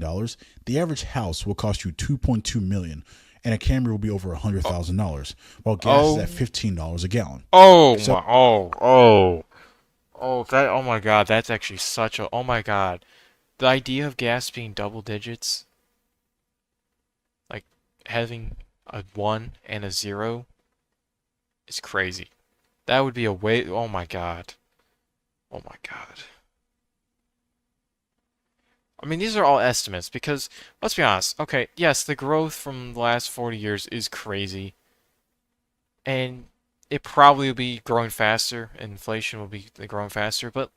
the average house will cost you $2.2 million, and a Camry will be over Oh, $100,000, while gas is oh, at $15 a gallon. oh So my, oh my God, that's actually such a, oh my God. The idea of gas being double digits, like having a 1 and a 0, is crazy. That would be a way, oh my God. Oh my God. I mean, these are all estimates because, let's be honest, okay, yes, the growth from the last 40 years is crazy, and it probably will be growing faster, and inflation will be growing faster, but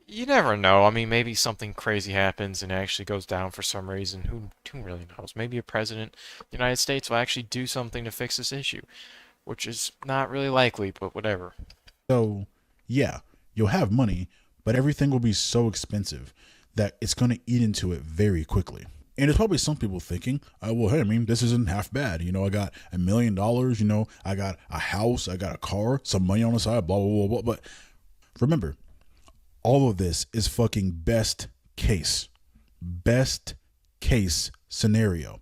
you never know. I mean, maybe something crazy happens and it actually goes down for some reason. Who really knows? Maybe a president of the United States will actually do something to fix this issue, which is not really likely, but whatever. So, yeah, you'll have money, but everything will be so expensive that it's going to eat into it very quickly. And there's probably some people thinking, well, hey, I mean, this isn't half bad. I got $1 million, I got a house, I got a car, some money on the side, blah, blah, blah, blah. But remember, all of this is fucking case. Best case scenario.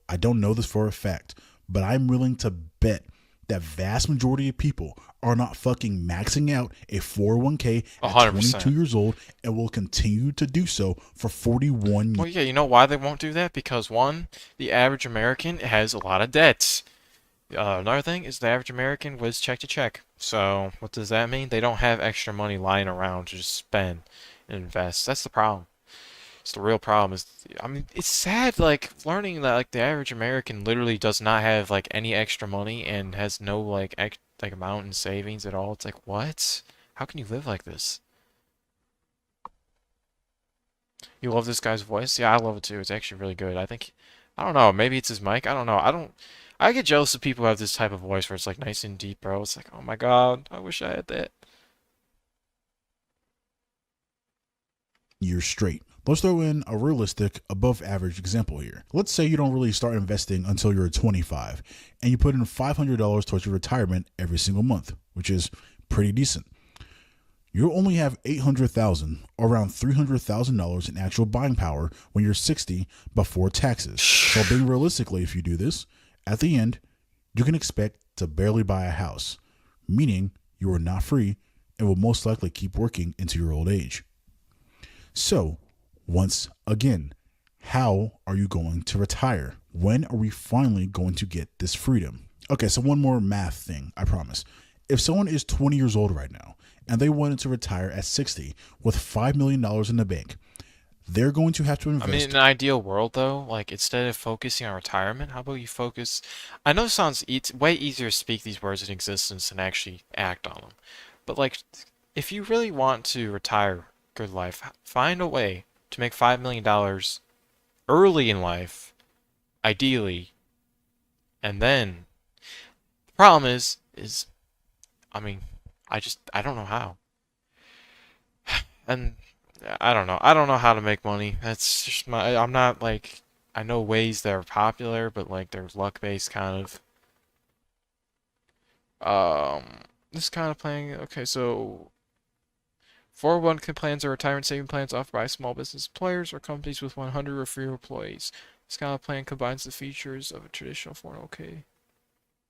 I don't know this for a fact, but I'm willing to bet that vast majority of people are not fucking maxing out a 401k at 22 100%. years old and will continue to do so for 41 years. Well, yeah, you know why they won't do that? Because one, the average American has a lot of debts. Another thing is the average American was check to check. So what does that mean? They don't have extra money lying around to just spend and invest. That's the problem. It's the real problem is, I mean, it's sad like learning that like the average American literally does not have like any extra money and has no like like amount in savings at all. It's like, what? How can you live like this? You love this guy's voice? Yeah, I love it too. It's actually really good. I don't know, maybe it's his mic. I don't know. I get jealous of people who have this type of voice where it's like nice and deep, bro. It's like, oh my God, I wish I had that. Years straight. Let's throw in a realistic, above average example here. Let's say you don't really start investing until you're 25 and you put in $500 towards your retirement every single month, which is pretty decent. You'll only have 800,000, or around $300,000 in actual buying power when you're 60 before taxes. So being realistically, if you do this, at the end, you can expect to barely buy a house, meaning you are not free and will most likely keep working into your old age. So, once again, how are you going to retire? When are we finally going to get this freedom? Okay, so one more math thing, I promise. If someone is 20 years old right now and they wanted to retire at 60 with $5 million in the bank, they're going to have to I mean, in invest. an ideal world, though, like instead of focusing on retirement, how about you focus? I know it sounds way easier to speak these words in existence than actually act on them. But like, if you really want to retire good life, find a way to make $5 million early in life, ideally, and then the problem is, I mean, I don't know how, and I don't know. I don't know how to make money. That's just I'm not like, I know ways that are popular, but like they're luck based kind of. This kind of playing. Okay, so 401k plans are retirement saving plans offered by small business employers or companies with 100 or fewer employees. This kind of plan combines the features of a traditional 401k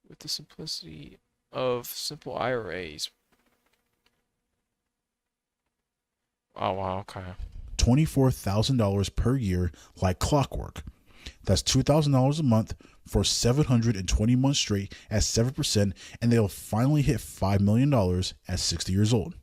with the simplicity of simple IRAs. Oh wow, okay. $24,000 per year like clockwork. That's $2,000 a month for 720 months straight at 7%, and they'll finally hit $5 million at 60 years old.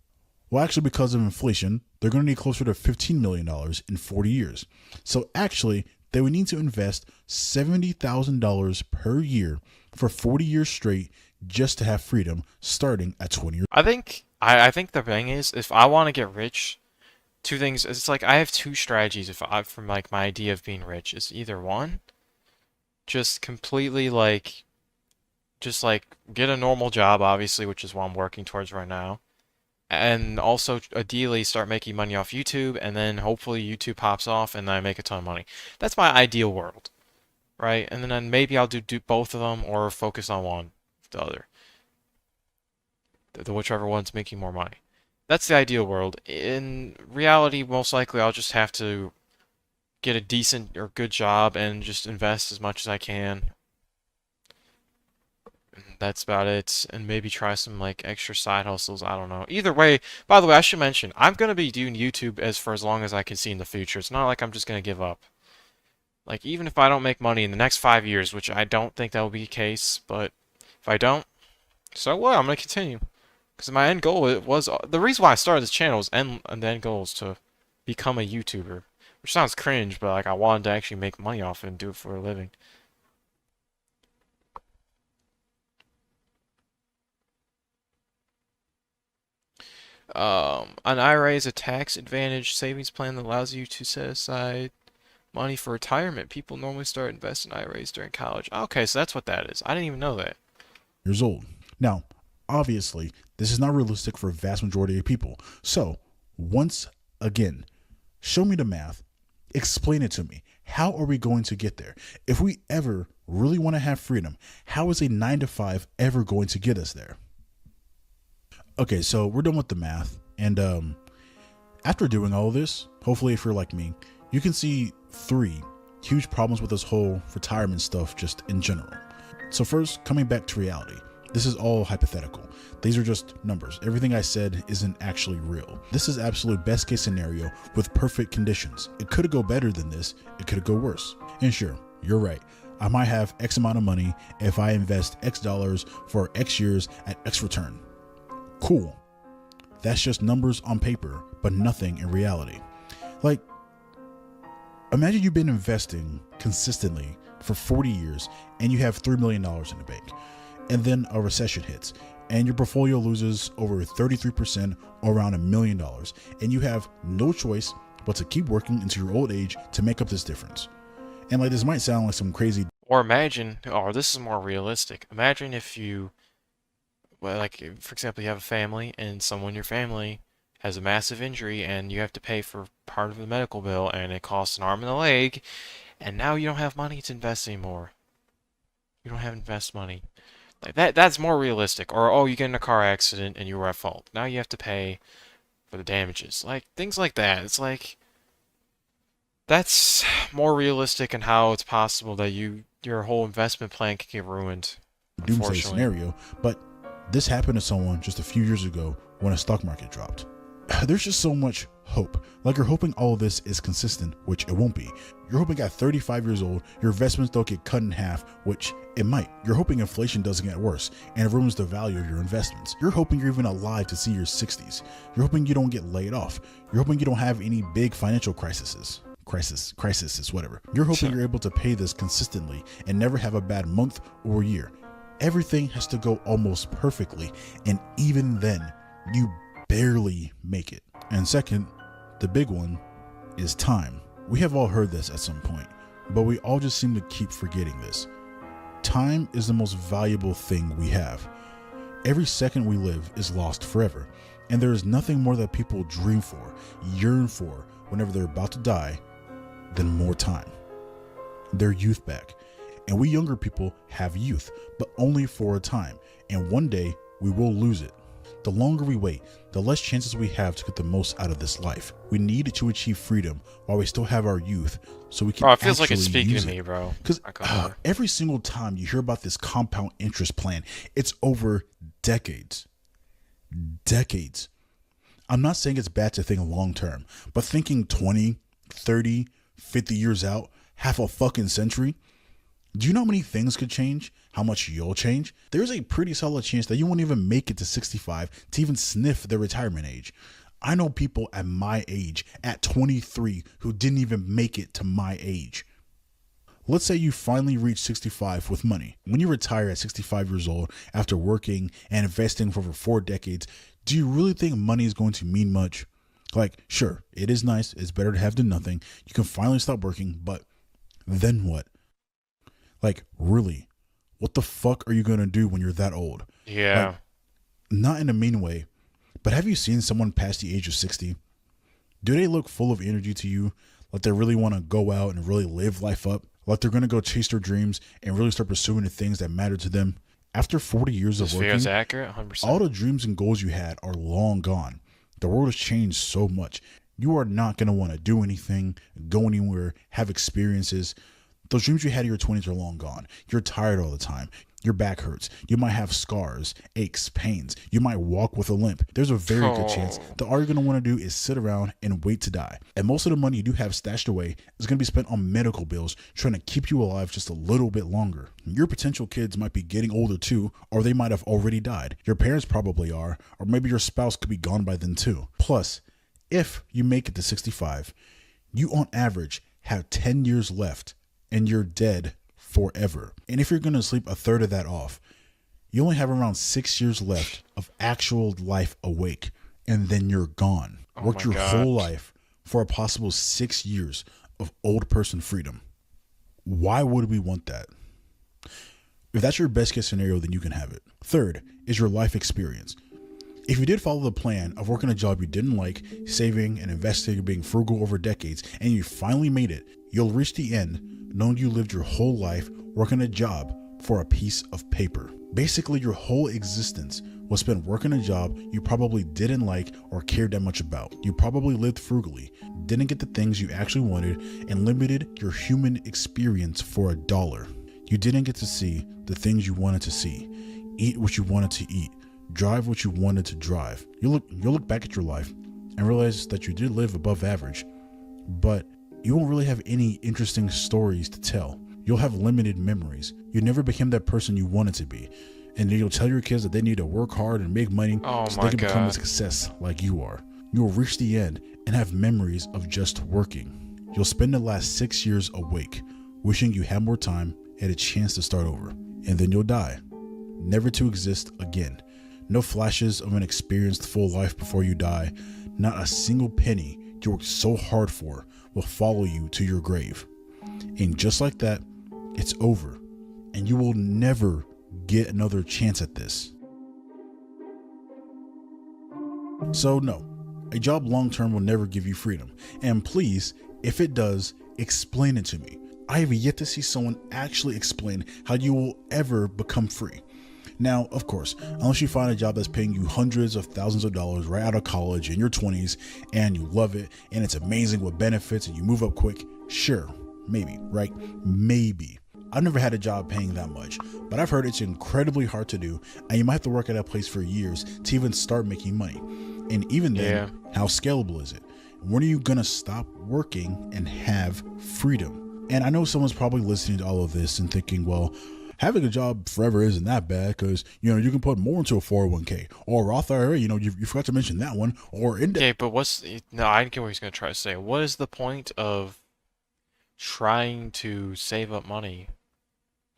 Well, actually, because of inflation, they're going to need closer to $15 million in 40 years. So actually, they would need to invest $70,000 per year for 40 years straight just to have freedom starting at 20 years. I think the thing is, if I want to get rich, two things. It's like I have two strategies. If I from like my idea of being rich is either one, just completely like, just like get a normal job, obviously, which is what I'm working towards right now, and also ideally start making money off YouTube, and then hopefully YouTube pops off and I make a ton of money. That's my ideal world, right? And then maybe I'll do both of them or focus on one, the other, whichever one's making more money. That's the ideal world. In reality, most likely I'll just have to get a decent or good job and just invest as much as I can. And that's about it. And maybe try some like extra side hustles. I don't know. Either way, by the way, I should mention, I'm gonna be doing YouTube for as long as I can see in the future. It's not like I'm just gonna give up. Like even if I don't make money in the next 5 years, which I don't think that will be the case, but if I don't, so what? I'm gonna continue. Because my end goal it was the reason why I started this channel was and the end goal is to become a YouTuber, which sounds cringe, but like I wanted to actually make money off it and do it for a living. An IRA is a tax advantage savings plan that allows you to set aside money for retirement. People normally start investing in IRAs during college. Okay, so that's what that is. I didn't even know that. Years old. Now, obviously, this is not realistic for a vast majority of people. So, once again, show me the math, explain it to me. How are we going to get there? If we ever really want to have freedom, how is a 9 to 5 ever going to get us there? Okay, so we're done with the math. And after doing all of this, hopefully, if you're like me, you can see 3 huge problems with this whole retirement stuff just in general. So first, coming back to reality, this is all hypothetical. These are just numbers. Everything I said isn't actually real. This is absolute best case scenario with perfect conditions. It could go better than this. It could go worse. And sure, you're right. I might have X amount of money if I invest X dollars for X years at X return. Cool. That's just numbers on paper, but nothing in reality. Like, imagine you've been investing consistently for 40 years and you have $3 million in the bank. And then a recession hits and your portfolio loses over 33% or around $1 million. And you have no choice but to keep working into your old age to make up this difference. And like, this might sound like some crazy. Or imagine, or this is more realistic. Imagine if you, well, like, for example, you have a family and someone in your family has a massive injury and you have to pay for part of the medical bill and it costs an arm and a leg, and now you don't have money to invest anymore. You don't have invest money. Like that's more realistic. Or oh, you get in a car accident and you were at fault. Now you have to pay for the damages. Like things like that. It's like that's more realistic in how it's possible that your whole investment plan can get ruined. Doomsday Unfortunately. scenario, but this happened to someone just a few years ago when a stock market dropped. There's just so much hope. Like, you're hoping all of this is consistent, which it won't be. You're hoping at 35 years old, your investments don't get cut in half, which it might. You're hoping inflation doesn't get worse and it ruins the value of your investments. You're hoping you're even alive to see your 60s. You're hoping you don't get laid off. You're hoping you don't have any big financial crises, whatever. You're hoping you're able to pay this consistently and never have a bad month or year. Everything has to go almost perfectly, and even then, you barely make it. And second, the big one is time. We have all heard this at some point, but we all just seem to keep forgetting this. Time is the most valuable thing we have. Every second we live is lost forever, and there is nothing more that people dream for, yearn for, whenever they're about to die, than more time. Their youth back. And we younger people have youth, but only for a time, and one day we will lose it. The longer we wait, the less chances we have to get the most out of this life. We need to achieve freedom while we still have our youth, so we can. Bro, it feels like it's speaking to me, it. bro. Because every single time you hear about this compound interest plan, it's over decades. Decades. I'm not saying it's bad to think long term, but thinking 20, 30, 50 years out, half a fucking century. Do you know how many things could change? How much you'll change? There's a pretty solid chance that you won't even make it to 65 to even sniff the retirement age. I know people at my age, at 23, who didn't even make it to my age. Let's say you finally reach 65 with money. When you retire at 65 years old after working and investing for over 4 decades, do you really think money is going to mean much? Like, sure, it is nice. It's better to have than nothing. You can finally stop working, but then what? Like, really, what the fuck are you going to do when you're that old? Yeah. Like, not in a mean way, but have you seen someone past the age of 60? Do they look full of energy to you? Like they really want to go out and really live life up? Like they're going to go chase their dreams and really start pursuing the things that matter to them? After 40 years of working, is accurate, 100%. all the dreams and goals you had are long gone. The world has changed so much. You are not going to want to do anything, go anywhere, have experiences. Those dreams you had in your 20s are long gone. You're tired all the time. Your back hurts. You might have scars, aches, pains. You might walk with a limp. There's a very good chance Oh, that all you're going to want to do is sit around and wait to die. And most of the money you do have stashed away is going to be spent on medical bills trying to keep you alive just a little bit longer. Your potential kids might be getting older too, or they might have already died. Your parents probably are, or maybe your spouse could be gone by then too. Plus, if you make it to 65, you on average have 10 years left and you're dead forever. And if you're going to sleep a third of that off, you only have around 6 years left of actual life awake, and then you're gone. oh Work my your God. whole life for a possible 6 years of old person freedom. Why would we want that? If that's your best case scenario, then you can have it. Third is your life experience. If you did follow the plan of working a job you didn't like, saving and investing and being frugal over decades, and you finally made it, you'll reach the end knowing you lived your whole life working a job for a piece of paper. Basically, your whole existence was spent working a job you probably didn't like or cared that much about. You probably lived frugally, didn't get the things you actually wanted, and limited your human experience for $1. You didn't get to see the things you wanted to see, eat what you wanted to eat, drive what you wanted to drive. You'll look back at your life and realize that you did live above average, but you won't really have any interesting stories to tell. You'll have limited memories. You never became that person you wanted to be. And then you'll tell your kids that they need to work hard and make money Oh so they my can become a God. success like you are. You'll reach the end and have memories of just working. You'll spend the last 6 years awake, wishing you had more time and a chance to start over. And then you'll die, never to exist again. No flashes of an experienced full life before you die. Not a single penny you worked so hard for will follow you to your grave. And just like that, it's over. And you will never get another chance at this. So no, a job long term will never give you freedom. And please, if it does, explain it to me. I have yet to see someone actually explain how you will ever become free. Now, of course, unless you find a job that's paying you hundreds of thousands of dollars right out of college in your 20s and you love it and it's amazing with benefits and you move up quick, sure, maybe, right? Maybe. I've never had a job paying that much, but I've heard it's incredibly hard to do and you might have to work at a place for years to even start making money. And even Yeah. then, how scalable is it? When are you going to stop working and have freedom? And I know someone's probably listening to all of this and thinking, well, having a job forever isn't that bad because, you can put more into a 401k or Roth IRA, you forgot to mention that one, or index. Okay, but no, I get what he's gonna try to say. What is the point of trying to save up money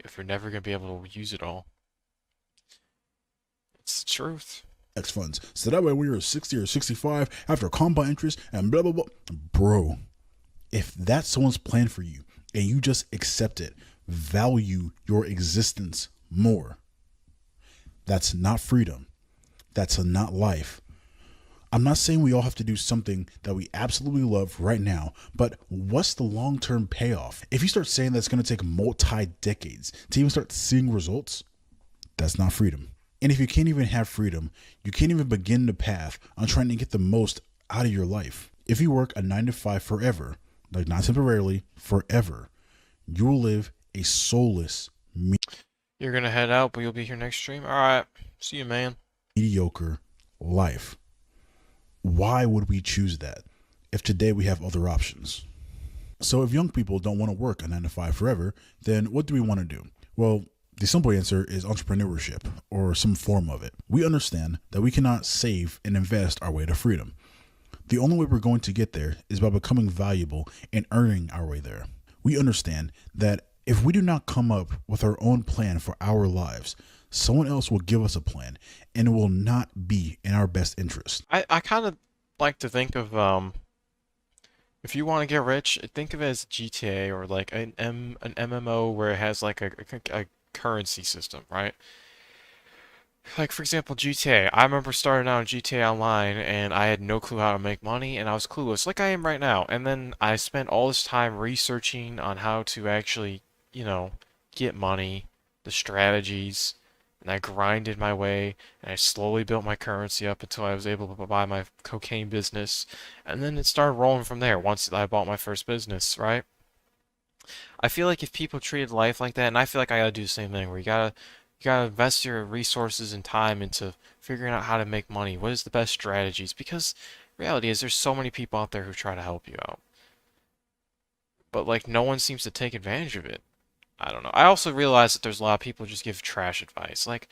if you're never gonna be able to use it all? It's the truth. Funds. So that way when you're 60 or 65 after compound interest and blah, blah, blah. Bro, if that's someone's plan for you and you just accept it, value your existence more. That's not freedom. That's not life. I'm not saying we all have to do something that we absolutely love right now, but what's the long-term payoff? If you start saying that's going to take multi-decades to even start seeing results, that's not freedom. And if you can't even have freedom, you can't even begin the path on trying to get the most out of your life. If you work a 9 to 5 forever, like not temporarily, forever, you will live a soulless, You're gonna head out, but you'll be here next stream. All right, see you, man. mediocre life. Why would we choose that if today we have other options? So if young people don't want to work a 9 to 5 forever, then what do we want to do? Well, the simple answer is entrepreneurship or some form of it. We understand that we cannot save and invest our way to freedom. The only way we're going to get there is by becoming valuable and earning our way there. We understand that if we do not come up with our own plan for our lives, someone else will give us a plan and it will not be in our best interest. I kind of like to think of if you want to get rich, think of it as GTA or like an MMO where it has like a currency system, right? Like for example, GTA. I remember starting out in GTA Online and I had no clue how to make money and I was clueless, like I am right now. And then I spent all this time researching on how to actually, get money, the strategies, and I grinded my way and I slowly built my currency up until I was able to buy my cocaine business. And then it started rolling from there once I bought my first business, right? I feel like if people treated life like that, and I feel like I gotta do the same thing, where you gotta invest your resources and time into figuring out how to make money. What is the best strategies? Because reality is there's so many people out there who try to help you out, but like no one seems to take advantage of it. I don't know. I also realize that there's a lot of people who just give trash advice, like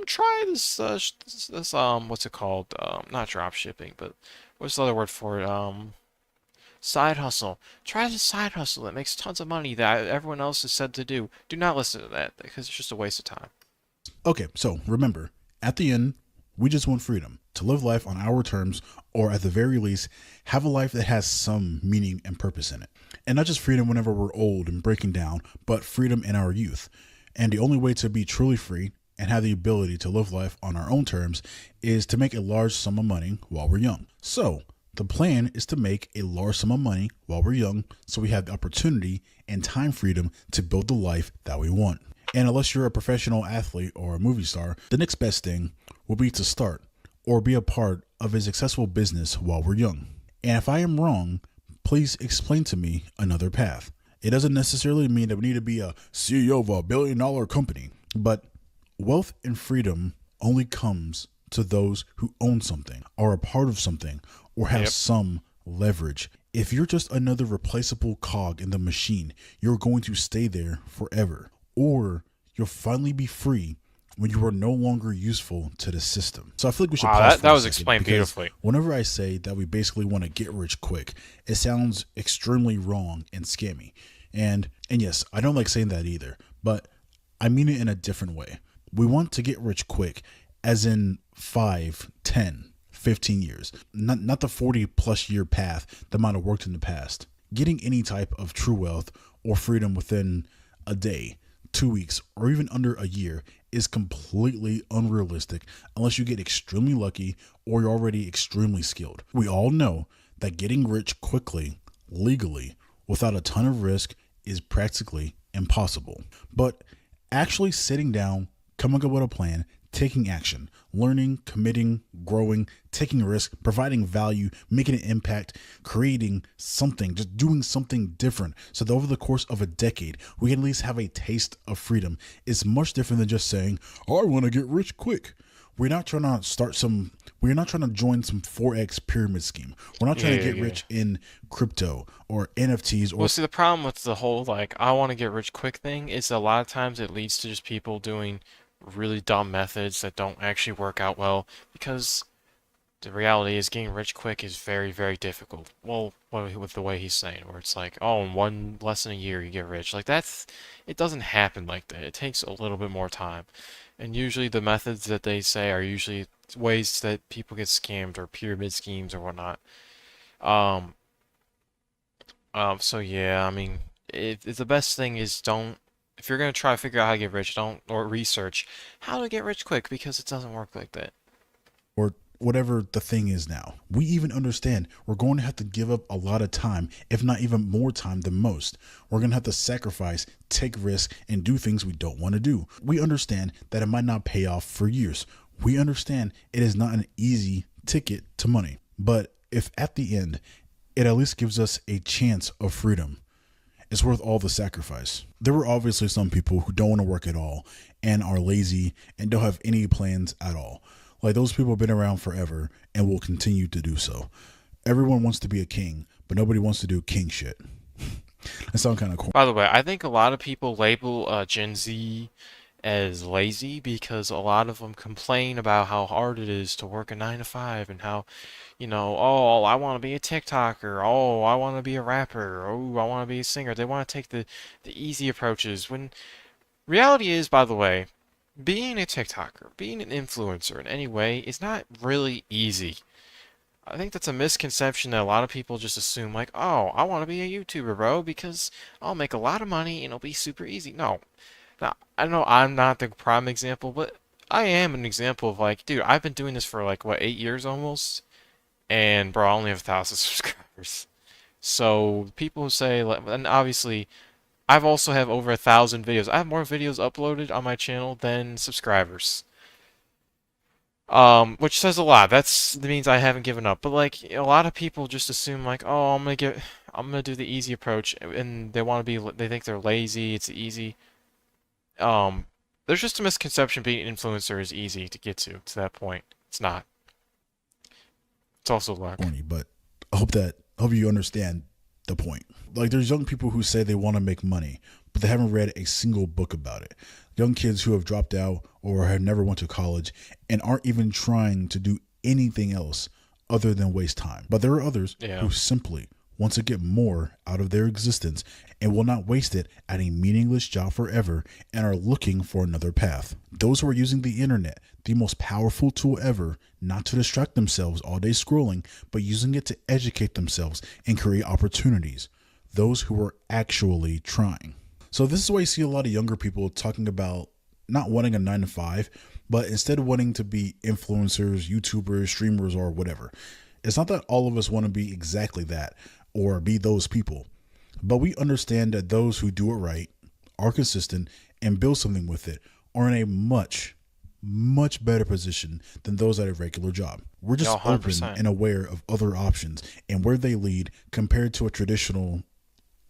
try this, what's it called? Not drop shipping, but what's the other word for it? Side hustle. Try the side hustle. It makes tons of money that everyone else has said to do. Do not listen to that because it's just a waste of time. Okay, so remember, at the end, we just want freedom to live life on our terms, or at the very least, have a life that has some meaning and purpose in it. And not just freedom whenever we're old and breaking down, but freedom in our youth. And the only way to be truly free and have the ability to live life on our own terms is to make a large sum of money while we're young. So, the plan is to make a large sum of money while we're young so we have the opportunity and time freedom to build the life that we want. And unless you're a professional athlete or a movie star, the next best thing will be to start or be a part of a successful business while we're young. And if I am wrong, please explain to me another path. It doesn't necessarily mean that we need to be a CEO of a $1 billion company, but wealth and freedom only comes to those who own something, are a part of something, or have Yep. some leverage. If you're just another replaceable cog in the machine, you're going to stay there forever. Or you'll finally be free when you are no longer useful to the system. So I feel like we should Wow, pause that for that a was second explained because beautifully. whenever I say that we basically want to get rich quick, it sounds extremely wrong and scammy. And yes, I don't like saying that either, but I mean it in a different way. We want to get rich quick, as in 5, 10, 15 years, not the 40 plus year path that might have worked in the past. Getting any type of true wealth or freedom within a day, 2 weeks, or even under a year is completely unrealistic unless you get extremely lucky or you're already extremely skilled. We all know that getting rich quickly, legally, without a ton of risk is practically impossible. But actually sitting down, coming up with a plan, taking action, learning, committing, growing, taking a risk, providing value, making an impact, creating something, just doing something different so that over the course of a decade, we can at least have a taste of freedom is much different than just saying, oh, I want to get rich quick. We're not trying to join some 4X pyramid scheme. We're not trying to Yeah, get yeah. rich in crypto or NFTs Well, or see, the problem with the whole like I want to get rich quick thing is a lot of times it leads to just people doing really dumb methods that don't actually work out well because the reality is getting rich quick is very, very difficult. Well, with the way he's saying, where it's like, oh, in one less than a year you get rich. Like it doesn't happen like that. It takes a little bit more time. And usually the methods that they say are usually ways that people get scammed or pyramid schemes or whatnot. Um, so yeah, I mean, if the best thing is don't, if you're gonna try to figure out how to get rich, don't, or research how to get rich quick because it doesn't work like that. or whatever the thing is now. We even understand we're going to have to give up a lot of time, if not even more time than most. We're going to have to sacrifice, take risks, and do things we don't want to do. We understand that it might not pay off for years. We understand it is not an easy ticket to money. But if at the end, it at least gives us a chance of freedom, it's worth all the sacrifice. There were obviously some people who don't want to work at all and are lazy and don't have any plans at all. Like those people have been around forever and will continue to do so. Everyone wants to be a king, but nobody wants to do king shit. That sounds kind of corny. By the way, I think a lot of people label Gen Z as lazy because a lot of them complain about how hard it is to work a 9 to 5 and how, oh, I want to be a TikToker. Oh, I want to be a rapper. Oh, I want to be a singer. They want to take the easy approaches when reality is, by the way, being a TikToker, being an influencer in any way is not really easy. I think that's a misconception that a lot of people just assume, like, oh, I want to be a YouTuber, bro, because I'll make a lot of money and it'll be super easy. No. Now, I know I'm not the prime example, but I am an example of, like, dude, I've been doing this for, like, what, 8 years almost? And, bro, I only have 1,000 subscribers. So, people who say, like, and obviously, I've also have over 1,000 videos. I have more videos uploaded on my channel than subscribers. Which says a lot. That means I haven't given up. But like a lot of people just assume like, oh, I'm gonna do the easy approach, and they want to be, they think they're lazy. It's easy. Um, there's just a misconception being an influencer is easy to get to that point. It's not. It's also luck. Corny, but I hope you understand the point. Like there's young people who say they want to make money, but they haven't read a single book about it. Young kids who have dropped out or have never went to college and aren't even trying to do anything else other than waste time. But there are others Yeah. who simply want to get more out of their existence and will not waste it at a meaningless job forever and are looking for another path. Those who are using the internet, the most powerful tool ever, not to distract themselves all day scrolling, but using it to educate themselves and create opportunities. Those who are actually trying. So this is why you see a lot of younger people talking about not wanting a 9 to 5, but instead of wanting to be influencers, YouTubers, streamers, or whatever. It's not that all of us want to be exactly that or be those people, but we understand that those who do it right, are consistent, and build something with it are in a much better position than those at a regular job. We're Yeah, just open 100%. and aware of other options and where they lead compared to a traditional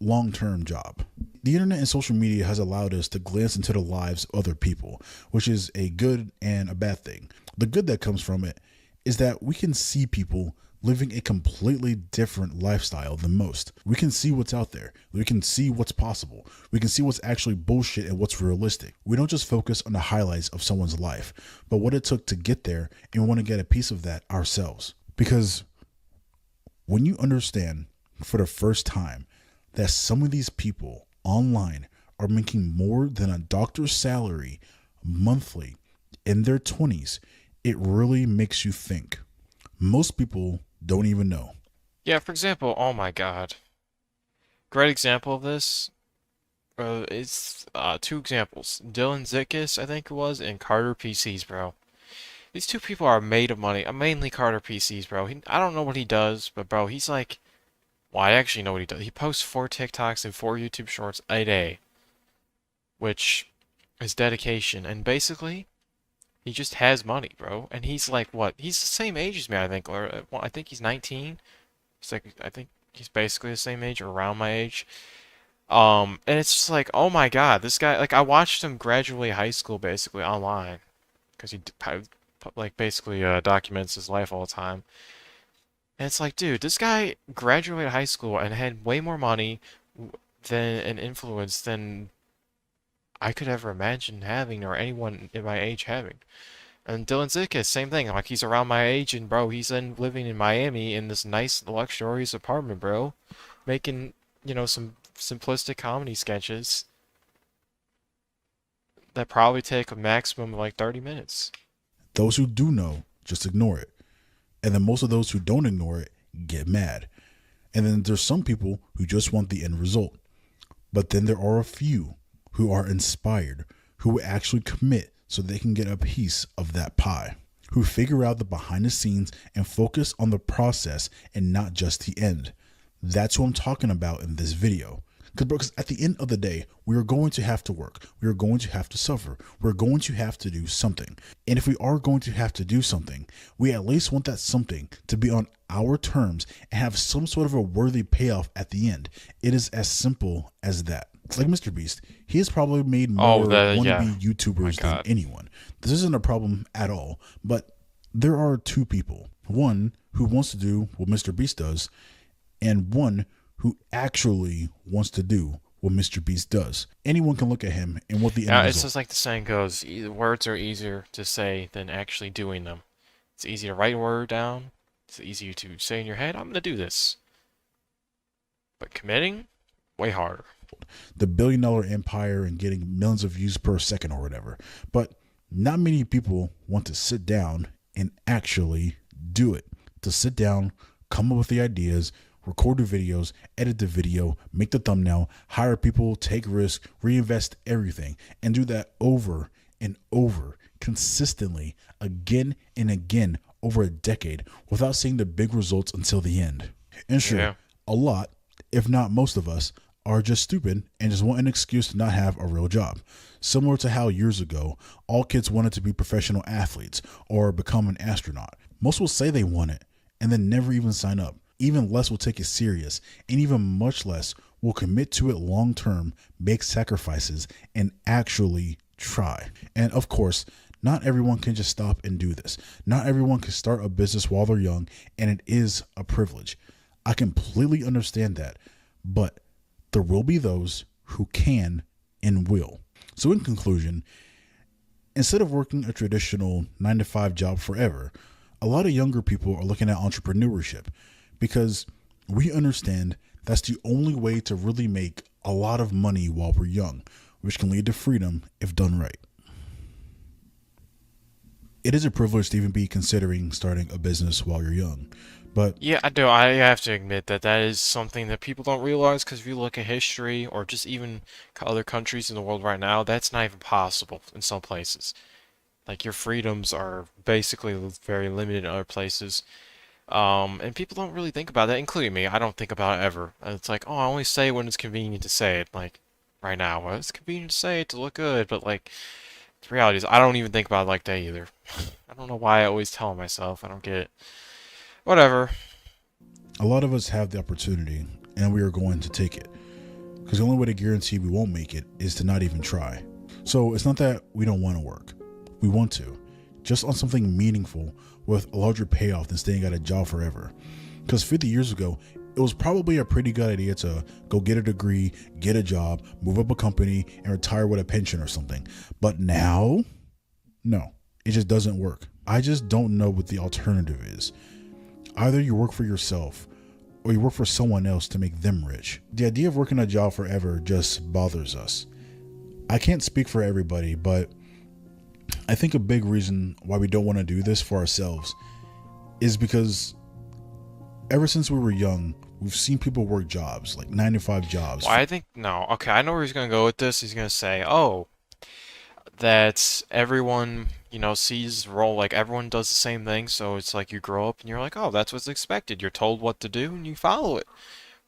long-term job. The internet and social media has allowed us to glance into the lives of other people, which is a good and a bad thing. The good that comes from it is that we can see people living a completely different lifestyle than most. We can see what's out there. We can see what's possible. We can see what's actually bullshit and what's realistic. We don't just focus on the highlights of someone's life, but what it took to get there, and we want to get a piece of that ourselves. Because when you understand for the first time that some of these people online are making more than a doctor's salary monthly in their 20s, it really makes you think. Most people don't even know. Yeah, for example, oh my God. Great example of this. It's two examples. Dylan Zikis, I think it was, and Carter PCs, bro. These two people are made of money. Mainly Carter PCs, bro. I don't know what he does, but bro, he's like, well, I actually know what he does. He posts 4 TikToks and 4 YouTube Shorts a day, which is dedication. And basically, he just has money, bro. And he's like, what? He's the same age as me, I think. Or well, I think he's 19. It's like, I think he's basically the same age or around my age. And it's just like, oh my God, this guy, like, I watched him graduate high school basically online because like, basically documents his life all the time. And it's like, dude, this guy graduated high school and had way more money than an influence than I could ever imagine having or anyone in my age having. And Dylan Zika, same thing. Like, he's around my age, and bro, he's in living in Miami in this nice, luxurious apartment, bro, making, some simplistic comedy sketches that probably take a maximum of like 30 minutes. Those who do know just ignore it. And then most of those who don't ignore it get mad. And then there's some people who just want the end result. But then there are a few who are inspired, who actually commit so they can get a piece of that pie, who figure out the behind the scenes and focus on the process and not just the end. That's what I'm talking about in this video. Because at the end of the day, we are going to have to work. We are going to have to suffer. We're going to have to do something. And if we are going to have to do something, we at least want that something to be on our terms and have some sort of a worthy payoff at the end. It is as simple as that. Like Mr. Beast, he has probably made more wannabe Yeah. YouTubers than God. anyone. This isn't a problem at all. But there are two people. One who wants to do what Mr. Beast does, and one who actually wants to do what Mr. Beast does. Anyone can look at him and what the end It's result. just like the saying goes, words are easier to say than actually doing them. It's easy to write a word down. It's easier to say in your head, I'm gonna do this. But committing, way harder. The $1 billion empire and getting millions of views per second or whatever. But not many people want to sit down and actually do it. To sit down, come up with the ideas, record the videos, edit the video, make the thumbnail, hire people, take risks, reinvest everything, and do that over and over, consistently, again and again, over a decade, without seeing the big results until the end. And sure, Yeah. a lot, if not most of us, are just stupid and just want an excuse to not have a real job. Similar to how years ago, all kids wanted to be professional athletes or become an astronaut. Most will say they want it and then never even sign up. even less will take it serious, and even much less will commit to it long term, make sacrifices, and actually try. And of course, not everyone can just stop and do this. Not everyone can start a business while they're young, and it is a privilege. I completely understand that, but there will be those who can and will. So, in conclusion, instead of working a traditional 9 to 5 job forever, a lot of younger people are looking at entrepreneurship because we understand that's the only way to really make a lot of money while we're young, which can lead to freedom if done right. It is a privilege to even be considering starting a business while you're young, but Yeah, I do. I have to admit that that is something that people don't realize because if you look at history or just even other countries in the world right now, that's not even possible in some places. Like your freedoms are basically very limited in other places. And people don't really think about that, including me. I don't think about it ever. It's like, oh, I only say when it's convenient to say it. Like right now, well, it's convenient to say it to look good, but like the reality is, I don't even think about it like that either. I don't know why I always tell myself. I don't get it. Whatever. a lot of us have the opportunity and we are going to take it. Because the only way to guarantee we won't make it is to not even try. So it's not that we don't want to work. We want to. Just on something meaningful with a larger payoff than staying at a job forever. Because 50 years ago, it was probably a pretty good idea to go get a degree, get a job, move up a company, and retire with a pension or something. But now, no, it just doesn't work. I just don't know what the alternative is. Either you work for yourself or you work for someone else to make them rich. The idea of working a job forever just bothers us. I can't speak for everybody, but I think a big reason why we don't want to do this for ourselves is because ever since we were young, we've seen people work jobs, like 9 to 5 jobs. Well, I think no. Okay, I know where he's gonna go with this. He's gonna say, "Oh, that everyone, sees the role like everyone does the same thing, so it's like you grow up and you're like, "Oh, that's what's expected." You're told what to do and you follow it.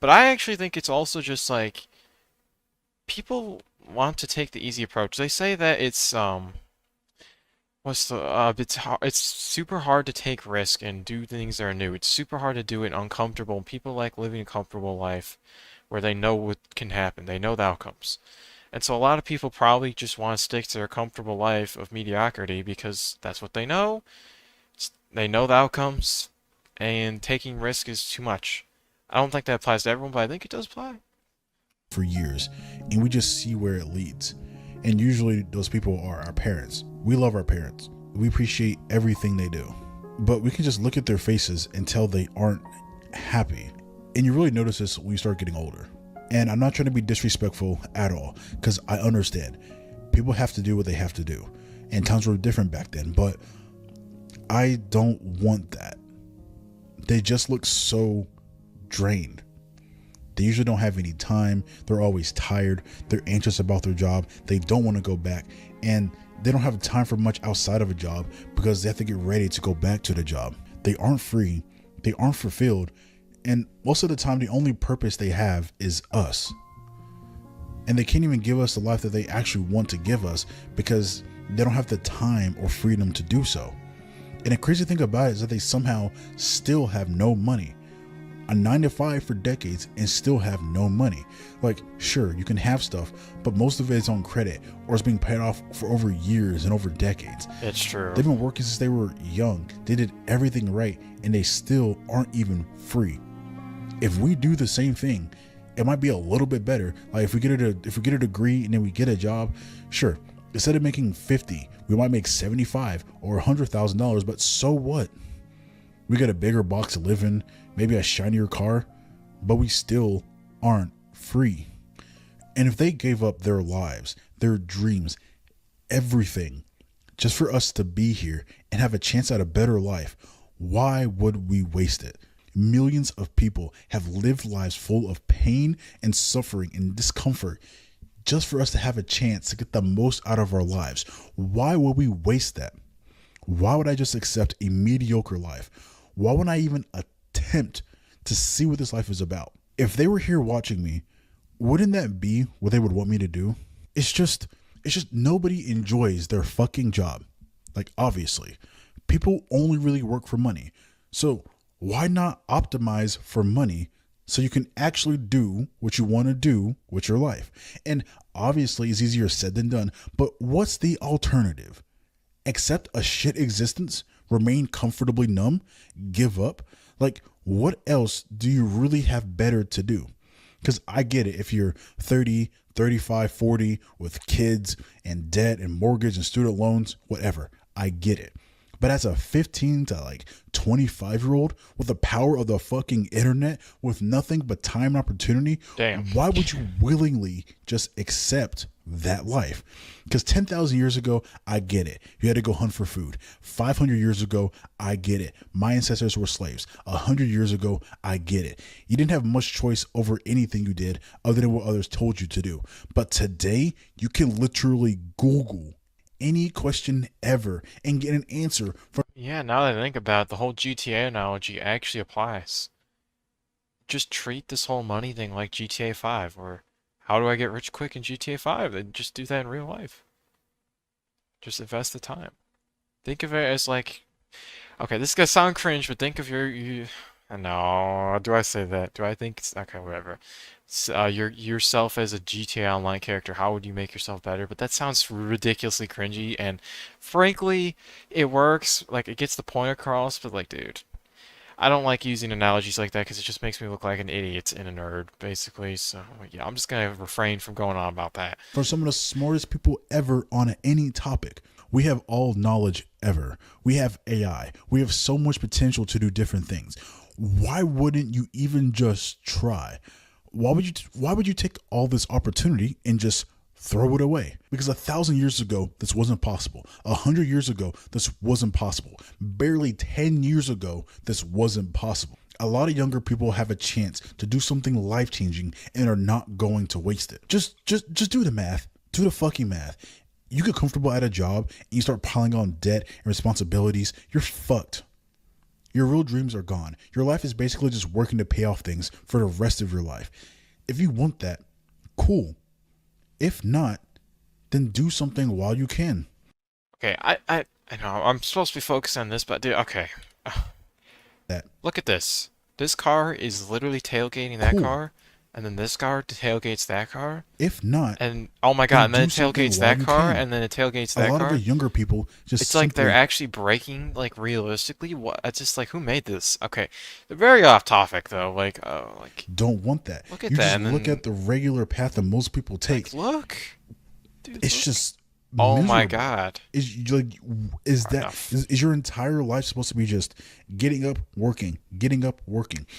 But I actually think it's also just like people want to take the easy approach. They say that it's super hard to take risk and do things that are new. It's super hard to do it uncomfortable. People like living a comfortable life where they know what can happen. They know the outcomes. And so a lot of people probably just want to stick to their comfortable life of mediocrity because that's what they know. They know the outcomes, and taking risk is too much. I don't think that applies to everyone, but I think it does apply. For years, and we just see where it leads. And usually those people are our parents. We love our parents. We appreciate everything they do. But we can just look at their faces and tell they aren't happy. And you really notice this when you start getting older. And I'm not trying to be disrespectful at all, because I understand. People have to do what they have to do. And times were different back then, but I don't want that. They just look so drained. They usually don't have any time. They're always tired. They're anxious about their job. They don't want to go back. And they don't have time for much outside of a job because they have to get ready to go back to the job. They aren't free. They aren't fulfilled. And most of the time, the only purpose they have is us. And they can't even give us the life that they actually want to give us because they don't have the time or freedom to do so. And the crazy thing about it is that they somehow still have no money. A 9 to 5 for decades and still have no money. Like, sure, you can have stuff, but most of it is on credit or it's being paid off for over years and over decades. It's true. They've been working since they were young. They did everything right and they still aren't even free. If we do the same thing, it might be a little bit better. Like if we get a degree and then we get a job, sure. Instead of making 50, we might make 75 or $100,000, but so what? We got a bigger box to live in, maybe a shinier car, but we still aren't free. And if they gave up their lives, their dreams, everything, just for us to be here and have a chance at a better life, why would we waste it? Millions of people have lived lives full of pain and suffering and discomfort just for us to have a chance to get the most out of our lives. Why would we waste that? Why would I just accept a mediocre life? Why would I even attempt to see what this life is about? If they were here watching me, wouldn't that be what they would want me to do? It's just nobody enjoys their fucking job. Like, obviously, people only really work for money. So Why not optimize for money so you can actually do what you want to do with your life? And obviously, it's easier said than done, but what's the alternative? Accept a shit existence, remain comfortably numb, give up? Like, what else do you really have better to do? Because I get it. If you're 30, 35, 40 with kids and debt and mortgage and student loans, whatever, I get it. But as a 15 to like 25-year-old with the power of the fucking internet with nothing but time and opportunity, Damn. why would you willingly just accept that life? Because 10,000 years ago, I get it. You had to go hunt for food. 500 years ago, I get it. My ancestors were slaves. 100 years ago, I get it. You didn't have much choice over anything you did other than what others told you to do. But today, you can literally Google any question ever and get an answer from. Yeah, now that I think about it, the whole GTA analogy actually applies. Just treat this whole money thing like GTA 5, or how do I get rich quick in GTA 5? And just do that in real life. Just invest the time. Think of it as like, okay, this is gonna sound cringe, but think of no, do I say that? Do I think it's, okay, whatever. Yourself as a GTA Online character, how would you make yourself better? But that sounds ridiculously cringy, and frankly, it works. Like, it gets the point across, but like, dude, I don't like using analogies like that because it just makes me look like an idiot and a nerd, basically. So, yeah, I'm just gonna refrain from going on about that. For some of the smartest people ever on any topic. We have all knowledge ever. We have AI. We have so much potential to do different things. Why wouldn't you even just try? Why would you take all this opportunity and just throw it away? Because 1,000 years ago, this wasn't possible. 100 years ago, this wasn't possible. Barely 10 years ago, this wasn't possible. A lot of younger people have a chance to do something life changing and are not going to waste it. Just do the math. Do the fucking math. You get comfortable at a job and you start piling on debt and responsibilities, you're fucked. Your real dreams are gone. Your life is basically just working to pay off things for the rest of your life. If you want that, cool. If not, then do something while you can. Okay, I know I'm supposed to be focused on this, but dude, okay. That, Look at this. This car is literally tailgating that cool. car, and then this car tailgates that car, If not, and oh my god, then and then do it something tailgates while that you car, can. and then it tailgates A that lot of the car. younger people just It's like they're simply actually braking, like realistically. What? It's just like who made this? Okay, they're very off topic though. Like, oh, like don't want that. look at You that, just and look then at the regular path that most people like take. look, dude, It's look. just Oh my miserable. god. Is that Enough. is your entire life supposed to be just getting up, working?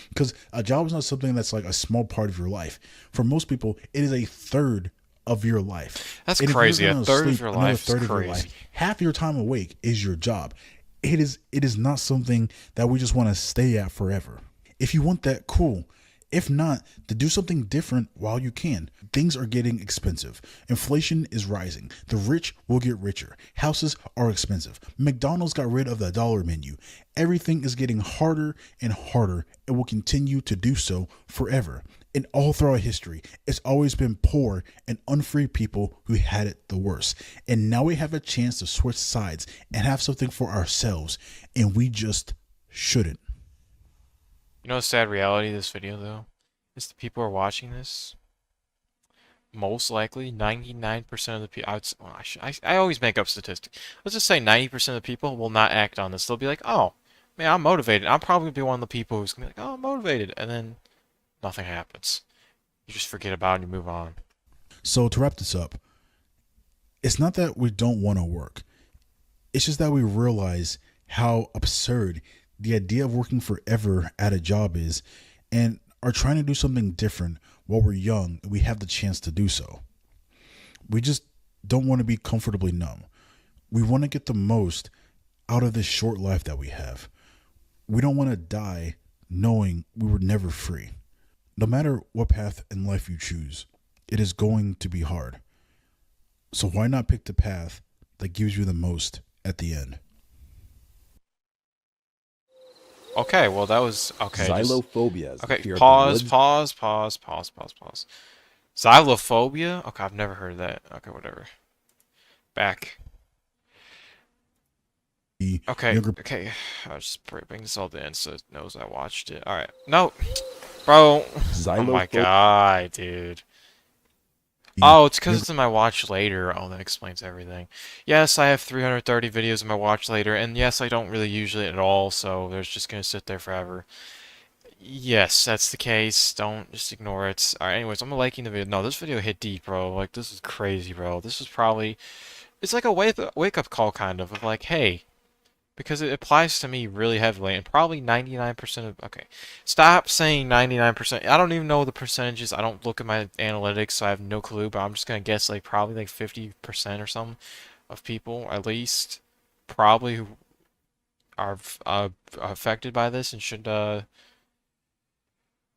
Because a job is not something that's like a small part of your life. For most people, it is a third of your life. That's And if you're crazy. A gonna third of sleep your another life is third of your life, crazy. half your time awake is your job. It is not something that we just want to stay at forever. If you want that, cool. If not, to do something different while you can. Things are getting expensive. Inflation is rising. The rich will get richer. Houses are expensive. McDonald's got rid of the dollar menu. Everything is getting harder and harder and will continue to do so forever. And all throughout history, it's always been poor and unfree people who had it the worst. And now we have a chance to switch sides and have something for ourselves, and we just shouldn't. You know the sad reality of this video though? Is the people who are watching this, most likely 99% of the people, well, I always make up statistics. Let's just say 90% of the people will not act on this. They'll be like, oh, man, I'm motivated. I'm probably be one of the people who's gonna be like, oh, I'm motivated. And then nothing happens. You just forget about it and you move on. So to wrap this up, it's not that we don't want to work. It's just that we realize how absurd the idea of working forever at a job is and are trying to do something different while we're young and we have the chance to do so. We just don't want to be comfortably numb. We want to get the most out of this short life that we have. We don't want to die knowing we were never free. No matter what path in life you choose, it is going to be hard. So why not pick the path that gives you the most at the end? Okay, well that was okay. Just Xylophobias the okay. fear of the Pause. woods. Pause. Pause. Pause. Pause. Pause. Xylophobia. Okay, I've never heard of that. Okay, whatever. Back. the Okay, younger okay. I'll just bring this all in so it knows I watched it. Alright. No, bro. Oh my xylophone, god, dude. the Oh, it's because younger it's in my watch later. Oh, that explains everything. Yes, I have 330 videos in my watch later, and yes, I don't really use it at all, so there's just gonna sit there forever. Yes, that's the case. Don't just ignore it. Alright, anyways, I'm liking the video. No, this video hit deep, bro. Like, this is crazy, bro. This is probably... It's like a wake-up call, kind of like, hey, because it applies to me really heavily, and probably 99% of... Okay, stop saying 99%. I don't even know the percentages. I don't look at my analytics, so I have no clue, but I'm just gonna guess, like, probably, like, 50% or something of people, at least, probably who are affected by this and should,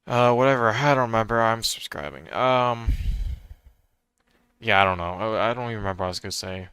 whatever. I don't remember. I'm subscribing. Yeah, I don't know. I don't even remember what I was gonna say.